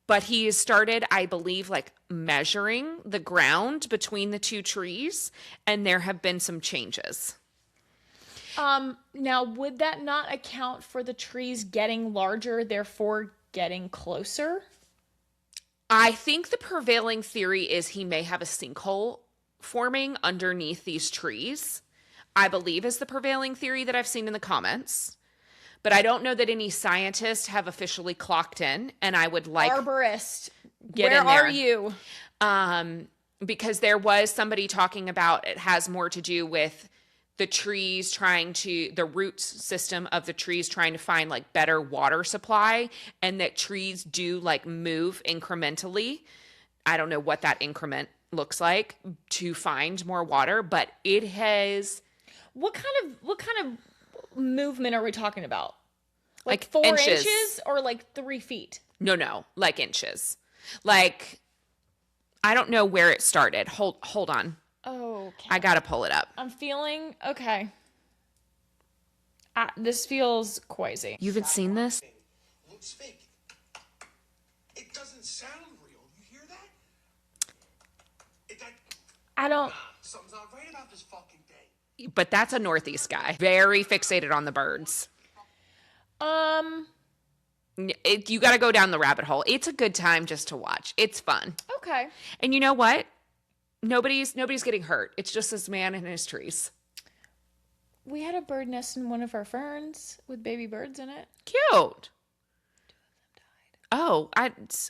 But he has started, I believe, like measuring the ground between the 2 trees, and there have been some changes. Now, would that not account for the trees getting larger, therefore getting closer? I think the prevailing theory is he may have a sinkhole forming underneath these trees, I believe is the prevailing theory that I've seen in the comments. But I don't know that any scientists have officially clocked in, and I would like arborist. Get Where in there. are you? Because there was somebody talking about it has more to do with the root system of the trees trying to find like better water supply, and that trees do like move incrementally. I don't know what that increment looks like to find more water, but it has. What kind of movement are we talking about? Like 4 inches. inches or like 3 feet? No, like inches. Like, I don't know where it started. Hold on. Okay. I gotta pull it up. I'm feeling okay. This feels crazy. You haven't seen this? Looks fake. It doesn't sound real. You hear that? I don't. Something's not right about this fucking day. But that's a Northeast guy. Very fixated on the birds. You got to go down the rabbit hole. It's a good time just to watch. It's fun. Okay. And you know what? Nobody's getting hurt. It's just this man and his trees. We had a bird nest in one of our ferns with baby birds in it. Cute. 2 of them died. Oh,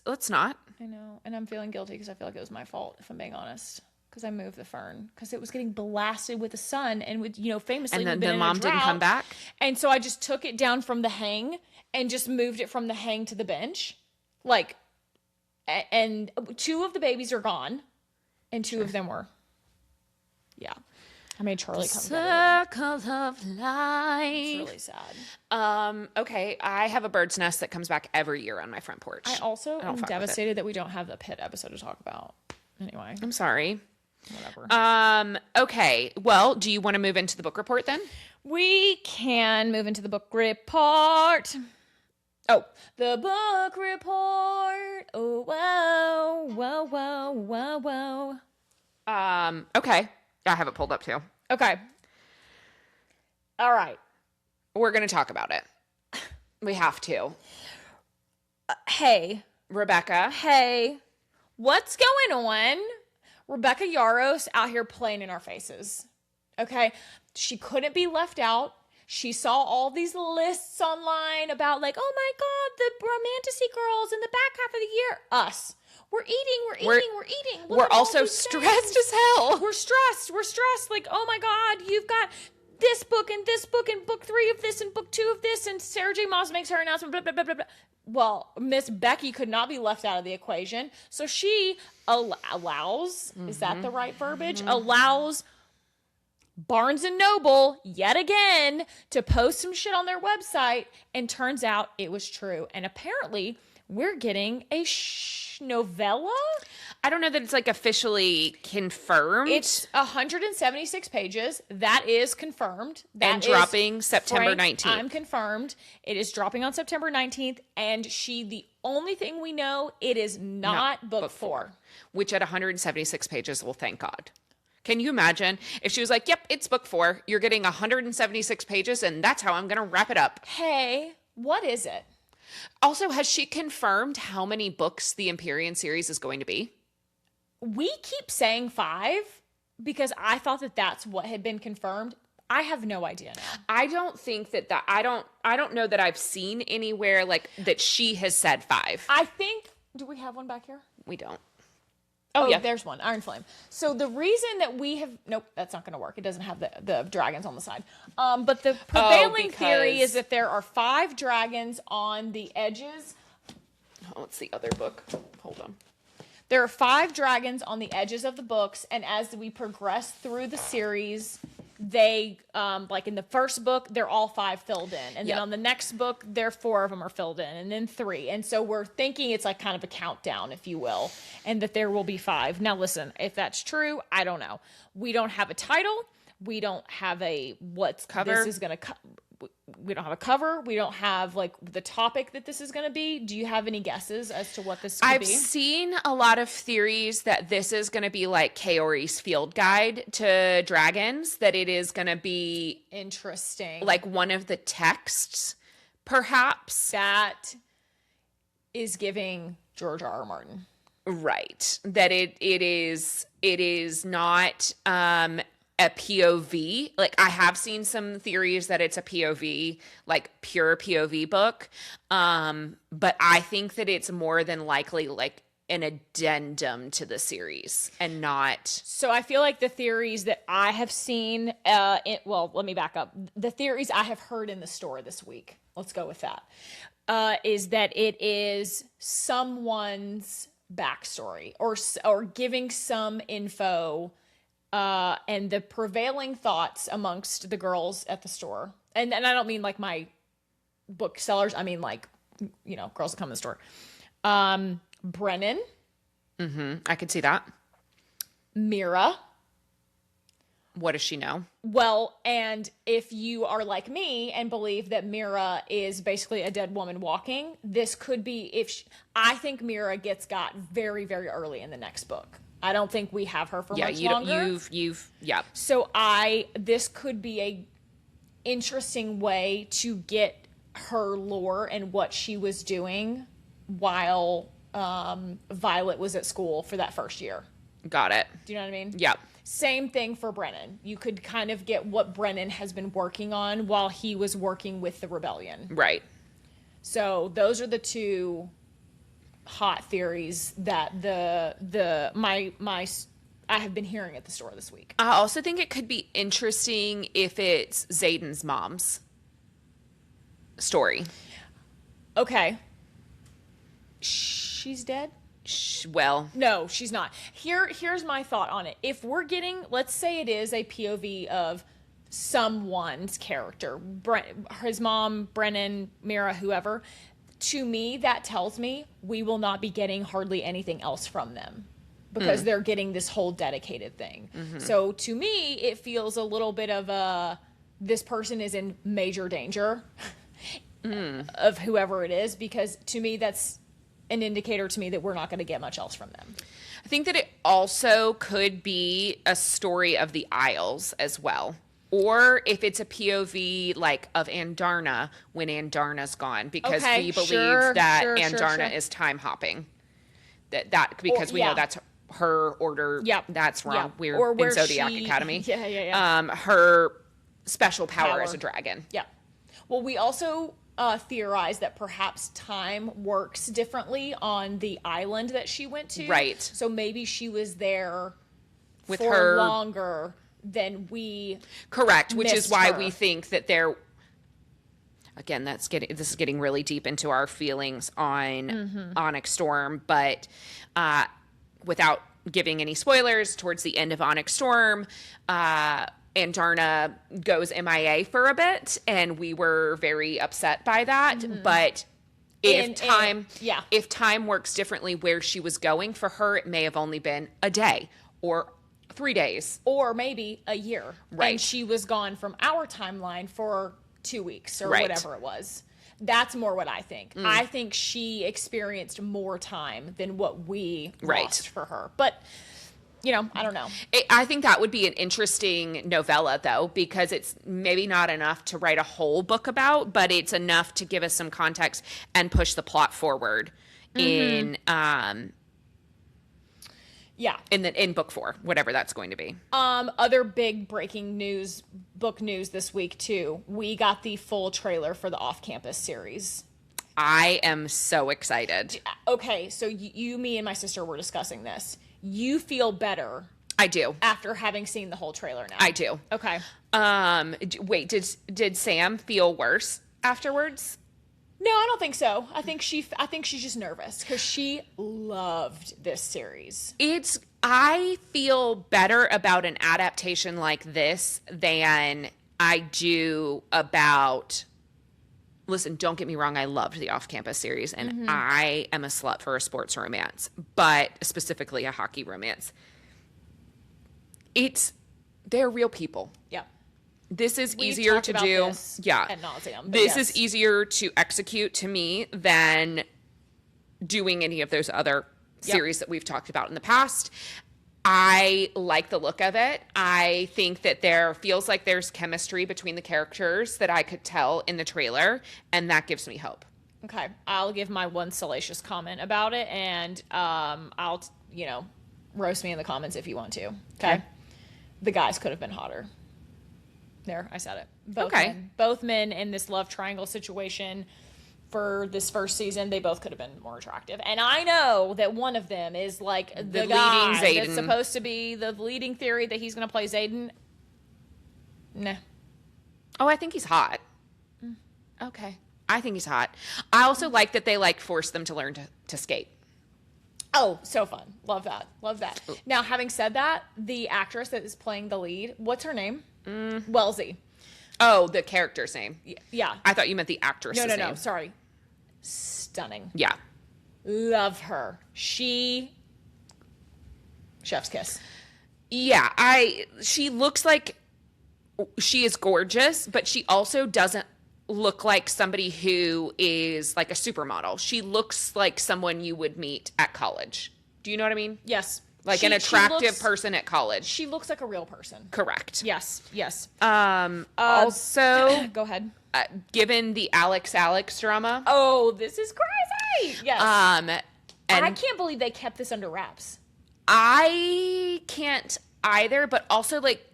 let's not. I know, and I'm feeling guilty because I feel like it was my fault, if I'm being honest. Because I moved the fern because it was getting blasted with the sun, and with famously. And then we've been the in mom a didn't drought. come back. And so I just took it down from the hang and just moved it from the hang to the bench, like, and 2 of the babies are gone, and 2 of them were. Yeah, I made Charlie come. Circle of life. It's really sad. Okay, I have a bird's nest that comes back every year on my front porch. I also don't am fuck with devastated that we don't have the pit episode to talk about. Anyway, I'm sorry. whatever. Okay. Well, do you want to move into the book report then? We can move into the book report. Oh, the book report. Oh, whoa, whoa, whoa, whoa, whoa. Okay. I have it pulled up too. Okay. All right. We're going to talk about it. We have to. Hey. Rebecca. Hey. What's going on? Rebecca Yarros out here playing in our faces. Okay? She couldn't be left out. She saw all these lists online about like, oh my God, the romantasy girls in the back half of the year. Us. We're eating. Look We're at all also these stressed things. as hell. We're stressed. Like, oh my God, you've got this book and book 3 of this and book 2 of this, and Sarah J. Maas makes her announcement, blah, blah, blah, blah, blah. Well, Miss Becky could not be left out of the equation. So she allows, is that the right verbiage? Allows Barnes & Noble, yet again, to post some shit on their website, and turns out it was true. And apparently, we're getting a novella? I don't know that it's like officially confirmed. It's 176 pages. That is confirmed. That and is dropping September 19th. I'm confirmed. It is dropping on September 19th. And the only thing we know, it is not book 4. Which at 176 pages, well, thank God. Can you imagine if she was like, yep, it's book 4. You're getting 176 pages, and that's how I'm going to wrap it up. Hey, what is it? Also, has she confirmed how many books the Empyrean series is going to be? We keep saying 5 because I thought that that's what had been confirmed. I have no idea now. I don't think that I don't know that I've seen anywhere like that she has said 5. I think, do we have one back here? We don't. Oh, yeah. There's one. Iron Flame. So the reason that we have... Nope, that's not going to work. It doesn't have the dragons on the side. But the prevailing theory is that there are 5 dragons on the edges. Oh, it's the other book. Hold on. There are 5 dragons on the edges of the books, and as we progress through the series, they, like in the first book, they're all 5 filled in. And then on the next book, 4 of them are filled in, and then 3. And so we're thinking it's like kind of a countdown, if you will, and that there will be 5. Now listen, if that's true, I don't know. We don't have a title. We don't have a cover. This is going to we don't have a cover. We don't have like the topic that this is going to be. Do you have any guesses as to what this could be? I've seen a lot of theories that this is going to be like Kaori's field guide to dragons, that it is going to be interesting. like one of the texts, perhaps. That is giving George R. R. Martin. Right. That it is not a POV. Like I have seen some theories that it's a POV, like pure POV book. But I think that it's more than likely like an addendum to the series and not. So I feel like the theories that I have seen, well, let me back up. The theories I have heard in the store this week, let's go with that, is that it is someone's backstory or giving some info, and the prevailing thoughts amongst the girls at the store. And I don't mean like my booksellers. I mean like, girls that come to the store. Brennan. I could see that. Mira. What does she know? Well, and if you are like me and believe that Mira is basically a dead woman walking, this could be I think Mira got very, very early in the next book. I don't think we have her for much longer. Yeah. So this could be a interesting way to get her lore and what she was doing while Violet was at school for that first year. Got it. Do you know what I mean? Yeah. Same thing for Brennan. You could kind of get what Brennan has been working on while he was working with the rebellion. Right. So those are the two hot theories that I have been hearing at the store this week. I also think it could be interesting if it's Xaden's mom's story. Okay. She's dead? Well, no, she's not. Here's my thought on it. If we're getting, let's say it is a POV of someone's character, his mom, Brennan, Mira, whoever, to me, that tells me we will not be getting hardly anything else from them because they're getting this whole dedicated thing. Mm-hmm. So to me, it feels a little bit of this person is in major danger of whoever it is, because to me, that's an indicator to me that we're not going to get much else from them. I think that it also could be a story of the Isles as well. Or if it's a POV like of Andarna when Andarna's gone, because we believe that Andarna is time hopping. That because we know that's her order. Yep. That's wrong. Yep. We're in Zodiac Academy. Yeah. Her special power as a dragon. Yeah. Well, we also theorize that perhaps time works differently on the island that she went to. Right. So maybe she was there with for her longer than we. Correct, which is why her. we think that they're. Again, this is getting really deep into our feelings on Onyx Storm, but without giving any spoilers, towards the end of Onyx Storm, Andarna goes MIA for a bit, and we were very upset by that. Mm-hmm. But if time works differently where she was going, for her it may have only been a day or 3 days. Or maybe a year. Right. And she was gone from our timeline for 2 weeks or right. whatever it was. That's more what I think. I think she experienced more time than what we lost for her. But I don't know. I think that would be an interesting novella, though, because it's maybe not enough to write a whole book about, but it's enough to give us some context and push the plot forward in book 4, whatever that's going to be. Other big breaking book news this week too. We got the full trailer for the Off-Campus series. I am so excited. Okay, so you, me, and my sister were discussing this. You feel better. I do. After having seen the whole trailer now. I do. Okay. Wait, did Sam feel worse afterwards? No, I don't think so. I think she's just nervous because she loved this series. I feel better about an adaptation like this than I do about. Listen, don't get me wrong. I loved the Off-Campus series, and I am a slut for a sports romance, but specifically a hockey romance. They're real people. Yeah. This is easier to do. Ad nauseum, this is easier to execute to me than doing any of those other series that we've talked about in the past. I like the look of it. I think that there feels like there's chemistry between the characters that I could tell in the trailer, and that gives me hope. Okay. I'll give my one salacious comment about it, and I'll, roast me in the comments if you want to. Okay. The guys could have been hotter. There, I said it. Both men in this love triangle situation. for this first season, they both could have been more attractive. And I know that one of them is like the guy leading that's Xaden. supposed to be the leading theory that he's going to play Xaden. Nah. Oh, I think he's hot. Okay. I think he's hot. I also like that they like force them to learn to skate. Oh, so fun. Love that. Love that. Now, having said that, the actress that is playing the lead, what's her name? Wellesley. Oh, the character's name. Yeah. I thought you meant the actress's name. No. Sorry. Stunning. Yeah. Love her. Chef's kiss. Yeah, she looks like she is gorgeous, but she also doesn't look like somebody who is like a supermodel. She looks like someone you would meet at college. Do you know what I mean? Yes. Like an attractive person at college. She looks like a real person. Correct. Yes. Also, Go ahead. given the Alex drama. Oh, this is crazy. Yes. And I can't believe they kept this under wraps. I can't either, but also like,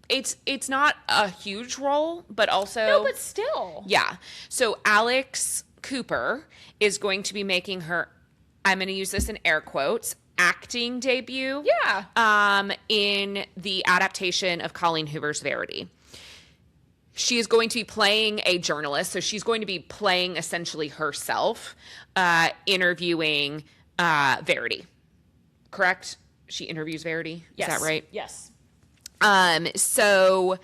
it's not a huge role, but also No, but still. yeah. So Alex Cooper is going to be making her, I'm going to use this in air quotes, acting debut. Yeah. In the adaptation of Colleen Hoover's Verity. She is going to be playing a journalist, so she's going to be playing essentially herself, interviewing Verity. Correct? She interviews Verity. Yes. Is that right? Yes. So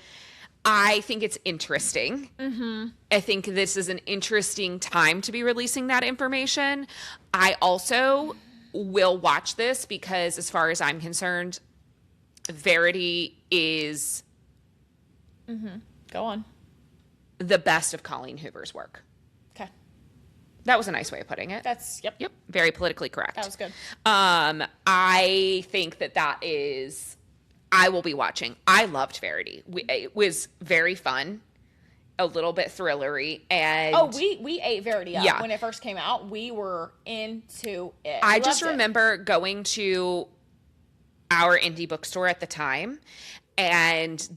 I think it's interesting. Mm-hmm. I think this is an interesting time to be releasing that information. I also will watch this because, as far as I'm concerned, Verity is Go on. the best of Colleen Hoover's work. Okay. That was a nice way of putting it. That's, yep. Yep. Very politically correct. That was good. I think that is, I will be watching. I loved Verity. It was very fun, a little bit thrillery, and we ate Verity up. Yeah. When it first came out. We were into it. I just Loved it. remember going to our indie bookstore at the time and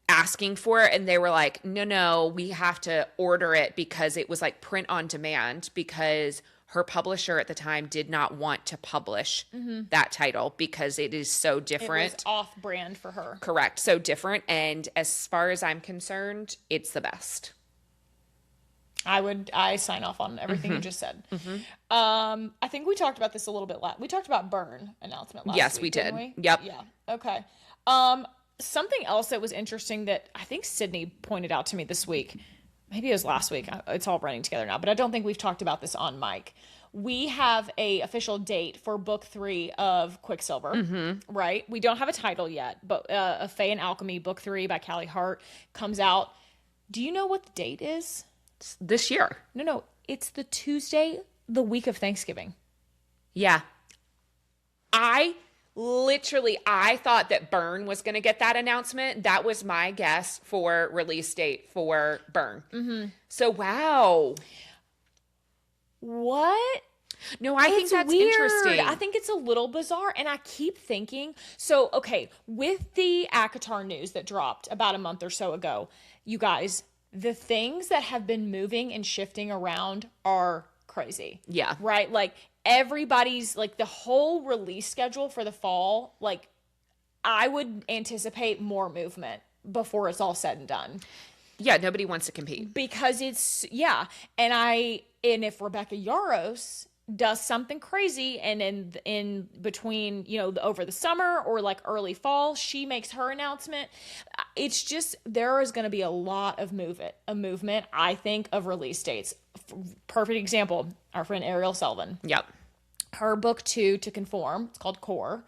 asking for it, and they were like, no, we have to order it because it was like print on demand, because her publisher at the time did not want to publish that title because it is so different. It was off-brand for her. Correct. So different. And as far as I'm concerned, it's the best. I sign off on everything you just said. I think we talked about this a little bit we talked about Burn announcement last week. Yes, we did. Didn't we? Yep. Yeah. Okay. Something else that was interesting that I think Sydney pointed out to me this week, maybe it was last week. It's all running together now, but I don't think we've talked about this on mic. We have a official date for book 3 of Quicksilver, right? We don't have a title yet, but A Fae and Alchemy, book 3 by Callie Hart comes out. Do you know what the date is? It's this year. No. It's the Tuesday, the week of Thanksgiving. Yeah. I thought that Burn was going to get that announcement. That was my guess for release date for Burn. So, wow. What? No, I think that's weird. interesting. I think it's a little bizarre. And I keep thinking, so, okay, with the ACOTAR news that dropped about a month or so ago, you guys, the things that have been moving and shifting around are crazy. Yeah. Right? Like, everybody's, like, the whole release schedule for the fall, like, I would anticipate more movement before it's all said and done. Yeah, nobody wants to compete. Because it's, yeah. And if Rebecca Yarros does something crazy and in between, over the summer or like early fall, she makes her announcement, it's just, there is going to be a lot of movement, I think, of release dates. Perfect example, our friend Ariel Selvin. Yep. Her book 2 to conform, it's called Core.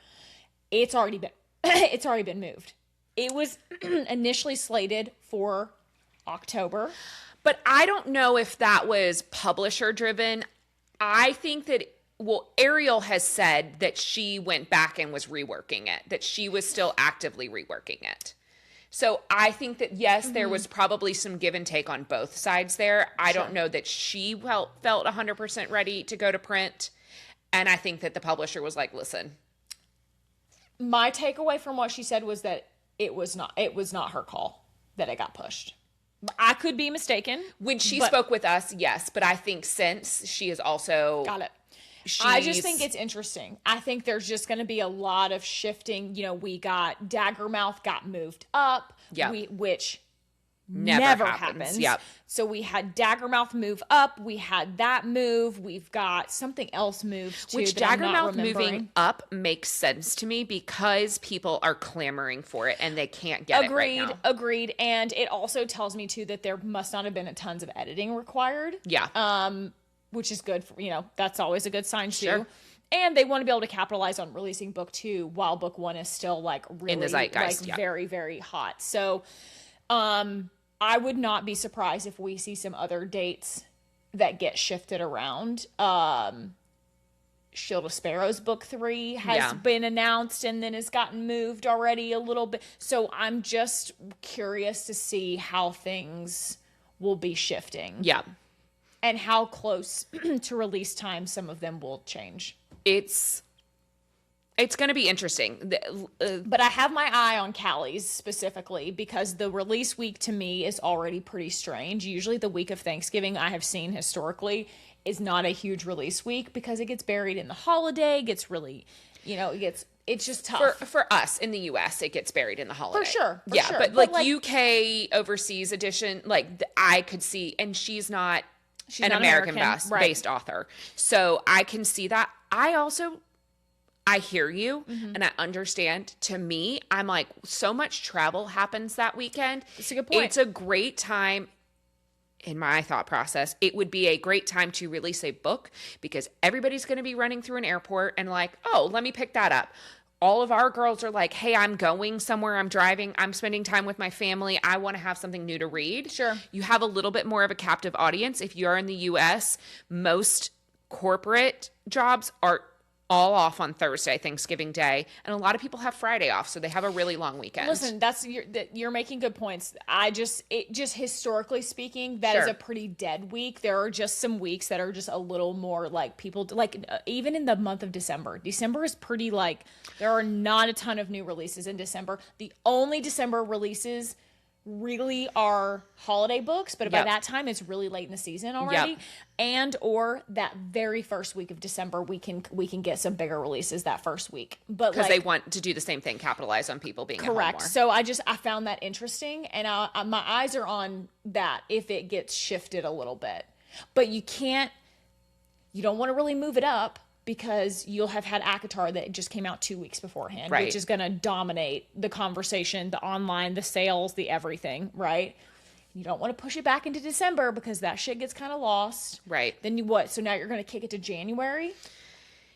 It's already been moved. It was initially slated for October. But I don't know if that was publisher driven. I think that, Ariel has said that she went back and was reworking it, that she was still actively reworking it. So I think that, yes, there was probably some give and take on both sides there. I don't know that she felt 100% ready to go to print. And I think that the publisher was like, listen. My takeaway from what she said was that it was not her call that it got pushed. I could be mistaken. When she spoke with us, yes, but I think since she is also got it. I just think it's interesting. I think there's just going to be a lot of shifting. You know, we got Daggermouth got moved up, which never happens. Yep. So we had Daggermouth move up. We had that move. We've got something else moved too. Which Daggermouth moving up makes sense to me because people are clamoring for it and they can't get it right now. Agreed. And it also tells me too that there must not have been a tons of editing required. Yeah. Which is good for, that's always a good sign too. Sure. And they want to be able to capitalize on releasing book 2 while book 1 is still like really in the zeitgeist, very, very hot. So, I would not be surprised if we see some other dates that get shifted around. Shield of Sparrow's book 3 has been announced and then has gotten moved already a little bit. So I'm just curious to see how things will be shifting. Yeah. And how close to release time some of them will change. It's going to be interesting. But I have my eye on Callie's specifically because the release week to me is already pretty strange. Usually the week of Thanksgiving I have seen historically is not a huge release week because it gets buried in the holiday, gets really, it's just tough. For us in the US, it gets buried in the holiday. For sure. But like UK overseas edition, I could see, and she's not an American based author. So I can see that. I hear you and I understand. To me, I'm like, so much travel happens that weekend. That's a good point. It's a great time. In my thought process, it would be a great time to release a book because everybody's going to be running through an airport and like, oh, let me pick that up. All of our girls are like, hey, I'm going somewhere, I'm driving, I'm spending time with my family, I want to have something new to read. Sure. You have a little bit more of a captive audience. If you are in the US, most corporate jobs are all off on Thursday, Thanksgiving Day, and a lot of people have Friday off, so they have a really long weekend. Listen, you're making good points. Just historically speaking, that is a pretty dead week. There are just some weeks that are just a little more like people even in the month of December. December is pretty there are not a ton of new releases in December. The only December releases really are holiday books, but by that time it's really late in the season already. And or that very first week of December we can get some bigger releases that first week. But because they want to do the same thing, capitalize on people being correct. At home more. So I found that interesting, and my eyes are on that if it gets shifted a little bit. But you don't want to really move it up because you'll have had ACOTAR that just came out 2 weeks beforehand, which is going to dominate the conversation, the online, the sales, the everything, right? You don't want to push it back into December because that shit gets kind of lost. Right. Then what? So now you're going to kick it to January?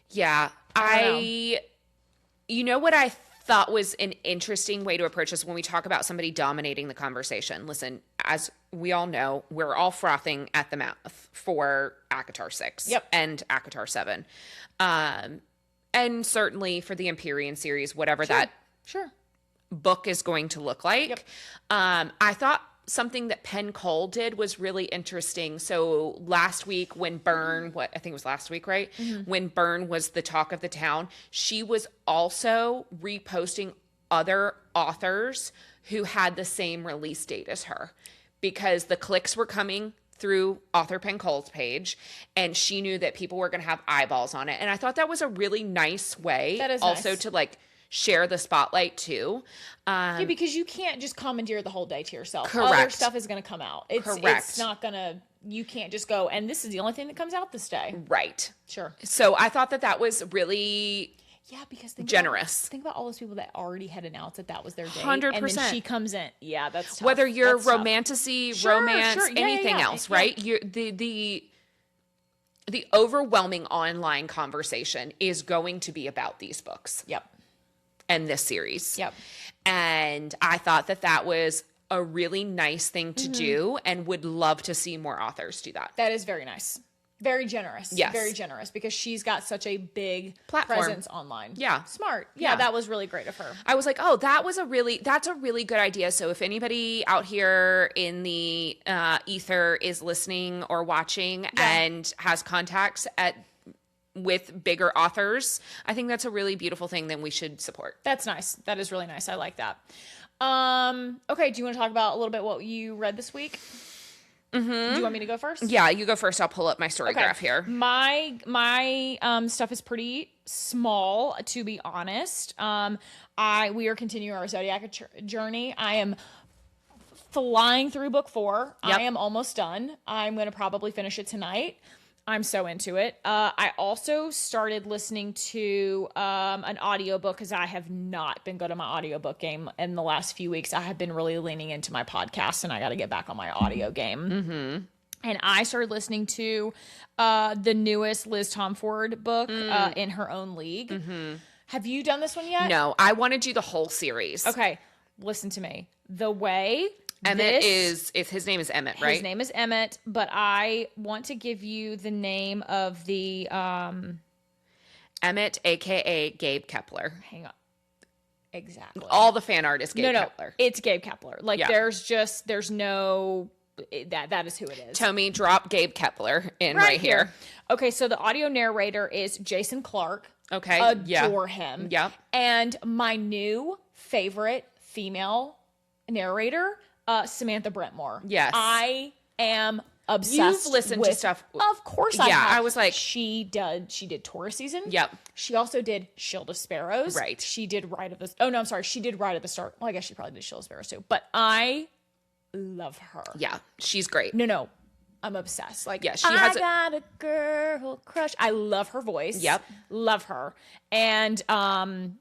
Yeah. You know what I thought was an interesting way to approach this when we talk about somebody dominating the conversation? Listen, as we all know, we're all frothing at the mouth for ACOTAR 6 and ACOTAR 7. And certainly for the Empyrean series, whatever that book is going to look like. I thought something that Penn Cole did was really interesting. So last week when Byrne, I think it was last week, right? When Byrne was the talk of the town, she was also reposting other authors who had the same release date as her because the clicks were coming through author Penn Cole's page and she knew that people were going to have eyeballs on it. And I thought that was a really nice way also to share the spotlight too. Because you can't just commandeer the whole day to yourself. Correct. Other stuff is going to come out. It's not going to, you can't just go, and this is the only thing that comes out this day. Right. Sure. So I thought that was really because generous. Think about all those people that already had announced that was their date. 100%. And then she comes in. Yeah, that's tough. Whether you're that's romantasy, romance, anything else, right? You're, the overwhelming online conversation is going to be about these books. Yep. And this series. Yep. And I thought that was a really nice thing to do and would love to see more authors do that. That is very nice. Very generous. Yes. Very generous because she's got such a big platform presence online. Yeah. Smart. Yeah, that was really great of her. I was like, oh, that's a really good idea. So if anybody out here in the ether is listening or watching and has contacts with bigger authors, I think that's a really beautiful thing that we should support. That's nice. That is really nice. I like that. Okay, do you want to talk about a little bit what you read this week? Do you want me to go first? Yeah, you go first. I'll pull up my story graph here. My stuff is pretty small, to be honest. We are continuing our Zodiac journey. I am flying through book 4. Yep. I am almost done. I'm going to probably finish it tonight. I'm so into it. I also started listening to an audiobook because I have not been good at my audiobook game in the last few weeks. I have been really leaning into my podcast, and I got to get back on my audio game. Mm-hmm. And I started listening to the newest Liz Tomford book, In Her Own League. Mm-hmm. Have you done this one yet? No, I want to do the whole series. Okay, listen to me. The way... Emmett is his name is Emmett, right? His name is Emmett, but I want to give you the name of the Emmett, aka Gabe Kepler. hang on. Exactly. All the fan art is Gabe Kepler. It's Gabe Kepler. Like Yeah. there's no that is who it is. Tommy, drop Gabe Kepler in right here. Okay, so the audio narrator is Jason Clark. Okay. Adore him. Yep. And my new favorite female narrator, Samantha Brentmore. Yes. I am obsessed. You've listened to stuff. Of course I have. I was like, she did Taurus season. Yep. She also did Shield of Sparrows. Right. She did Ride of the... Oh, no, I'm sorry. She did Ride of the Star. Well, I guess she probably did Shield of Sparrows too. But I love her. yeah, she's great. No. I'm obsessed. Like, Yeah, she has I got a girl crush. I love her voice. Yep. Love her. And, so I'm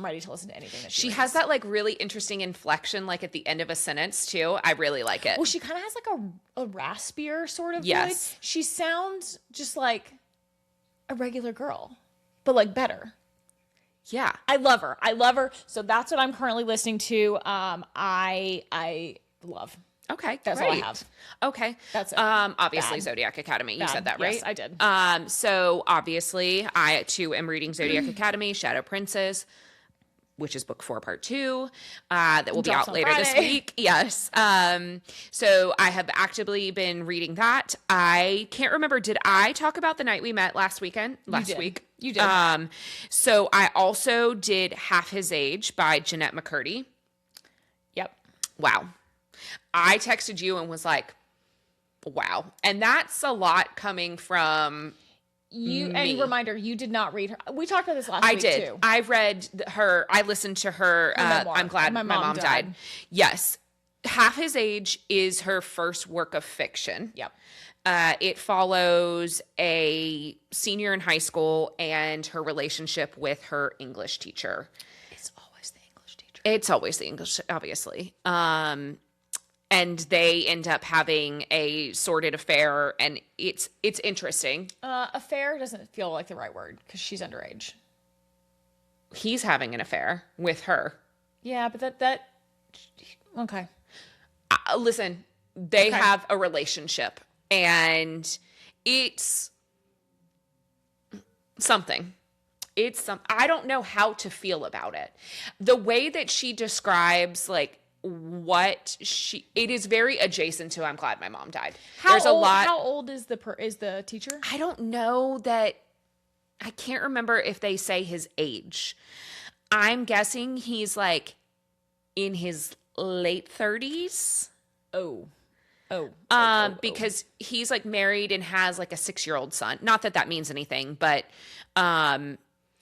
ready to listen to anything that She reads. has that like really interesting inflection, like at the end of a sentence too. I really like it. Well, she kind of has like a raspier sort of Yes. voice. She sounds just like a regular girl, but like better. Yeah. I love her. So that's what I'm currently listening to. I love. Okay. That's all I great. have. Okay. That's it. Obviously Bad. Zodiac Academy. You Bad. said that, right? Yes, I did. So obviously I too am reading Zodiac Academy, Shadow Princes, which is book 4, part 2, that will be Drops out on later this Friday. week. Yes. So I have actively been reading that. I can't remember. Did I talk about The Night We Met last week? You did. So I also did Half His Age by Jenette McCurdy. Yep. Wow. I texted you and was like, wow. And that's a lot coming from You me. and reminder, you did not read her. We talked about this last I week did. too. I read her. I listened to her. memoir. I'm glad My my mom mom died. died. Yes. Half His Age is her first work of fiction. Yep. It follows a senior in high school and her relationship with her English teacher. It's always the English teacher. It's always the English, obviously. And they end up having a sordid affair, and it's interesting. Affair doesn't feel like the right word because she's underage. He's having an affair with her. Yeah, but that okay. Listen, they Okay. have a relationship, and it's something. I don't know how to feel about it. The way that she describes, like, it is very adjacent to I'm glad my mom died. There's a lot. How old is the teacher? I don't know that. I can't remember if they say his age. I'm guessing he's like in his late 30s. Because he's like married and has like a 6-year-old son. Not that that means anything, but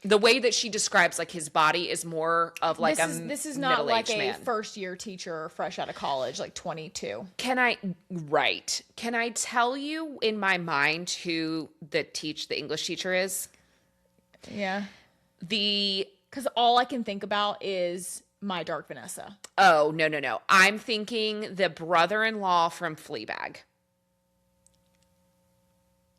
the way that she describes like his body is more of like this is not like a man. first year teacher fresh out of college, like 22. Can I tell you in my mind who the English teacher is? Yeah. The Because all I can think about is My Dark Vanessa. Oh, no. I'm thinking the brother-in-law from Fleabag.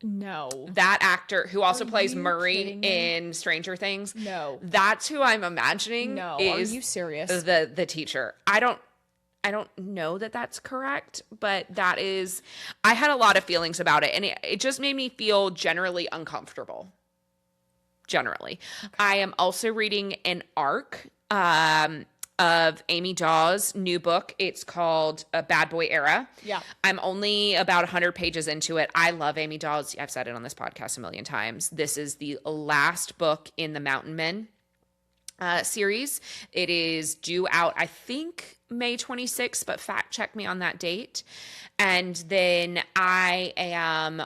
No. That actor who also plays you Murray kidding me? in Stranger Things. No. That's who I'm imagining. No. Is Are you serious? The teacher. I don't know that that's correct, but that is. I had a lot of feelings about it, and it just made me feel generally uncomfortable. Generally, okay. I am also reading an arc of Amy Daws' new book. It's called A Bad Boy Era. Yeah. I'm only about 100 pages into it. I love Amy Daws. I've said it on this podcast a million times. This is the last book in the Mountain Men series. It is due out, I think, May 26th, but fact check me on that date. And then I am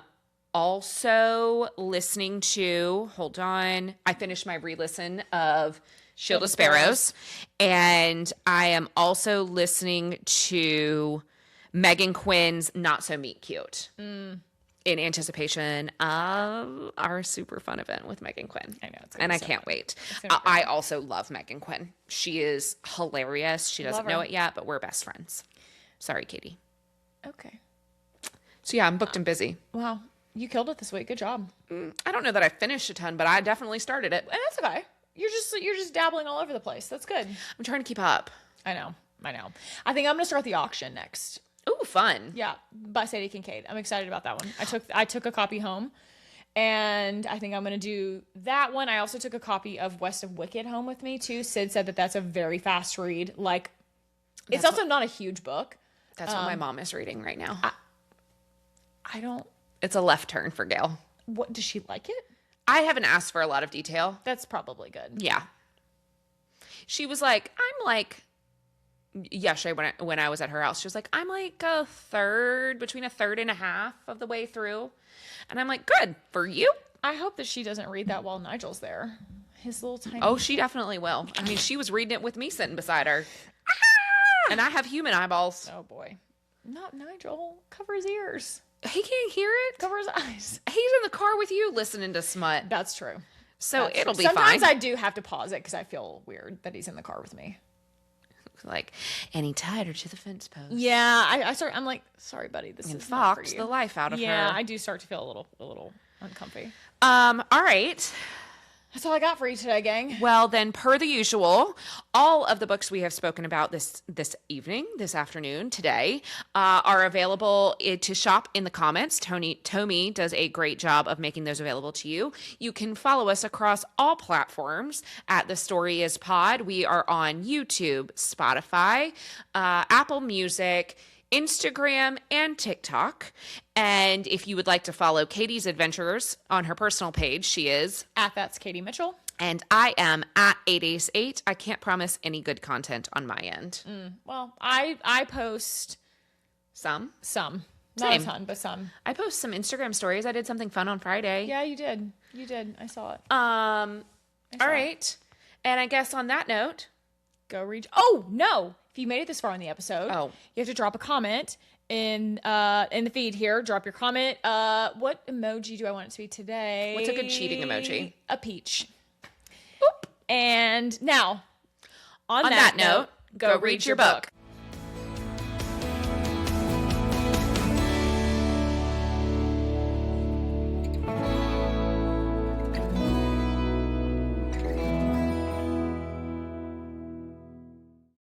also listening to, hold on, I finished my re-listen of Shield of Sparrows, and I am also listening to Megan Quinn's Not So Meet Cute in anticipation of our super fun event with Megan Quinn. I know, it's and I can't wait. I also love Megan Quinn. She is hilarious. She doesn't know it yet, but we're best friends. Sorry, Katie. Okay. So yeah, I'm booked and busy. Wow. You killed it this week. Good job. I don't know that I finished a ton, but I definitely started it. And that's okay. You're just dabbling all over the place. That's good. I'm trying to keep up. I know. I think I'm gonna start the auction next. Ooh, fun. Yeah, by Sadie Kincaid. I'm excited about that one. I took a copy home, and I think I'm gonna do that one. I also took a copy of West of Wicked home with me too. Sid said that that's a very fast read. Like, it's also not a huge book. That's what my mom is reading right now. I don't. It's a left turn for Gail. What, does she like it? I haven't asked for a lot of detail. That's probably good. Yeah. She was like, I'm like, yesterday when I was at her house, she was like, I'm like between a third and a half of the way through. And I'm like, good for you. I hope that she doesn't read that while Nigel's there. His little tiny. Oh, she definitely will. I mean, she was reading it with me sitting beside her. And I have human eyeballs. Oh boy. Not Nigel. Cover his ears. He can't hear it. Cover his eyes. He's in the car with you listening to smut. That's true. So it'll be Sometimes fine. I do have to pause it because I feel weird that he's in the car with me. Like, and he tied her to the fence post. Yeah, I'm like, sorry, buddy, this And is not for foxed you. the life out of her. Yeah, I do start to feel a little uncomfy. All right. That's all I got for you today, gang. Well, then, per the usual, all of the books we have spoken about this afternoon, today, are available to shop in the comments. Tomi does a great job of making those available to you. You can follow us across all platforms at The Story Is Pod. We are on YouTube, Spotify, Apple Music, Instagram, and TikTok. And if you would like to follow Katie's adventures on her personal page, she is At That's Katie Mitchell. and I am at 8ace8. I can't promise any good content on my end. Well, I post Some. not Same. a ton, but some. I post some Instagram stories. I did something fun on Friday. Yeah, you did. I saw it. All right. And I guess on that note, Go read. Oh no! If you made it this far in the episode, you have to drop a comment in the feed here. Drop your comment. What emoji do I want it to be today? What's a good cheating emoji? A peach. Boop. And now, on that note, go read your book.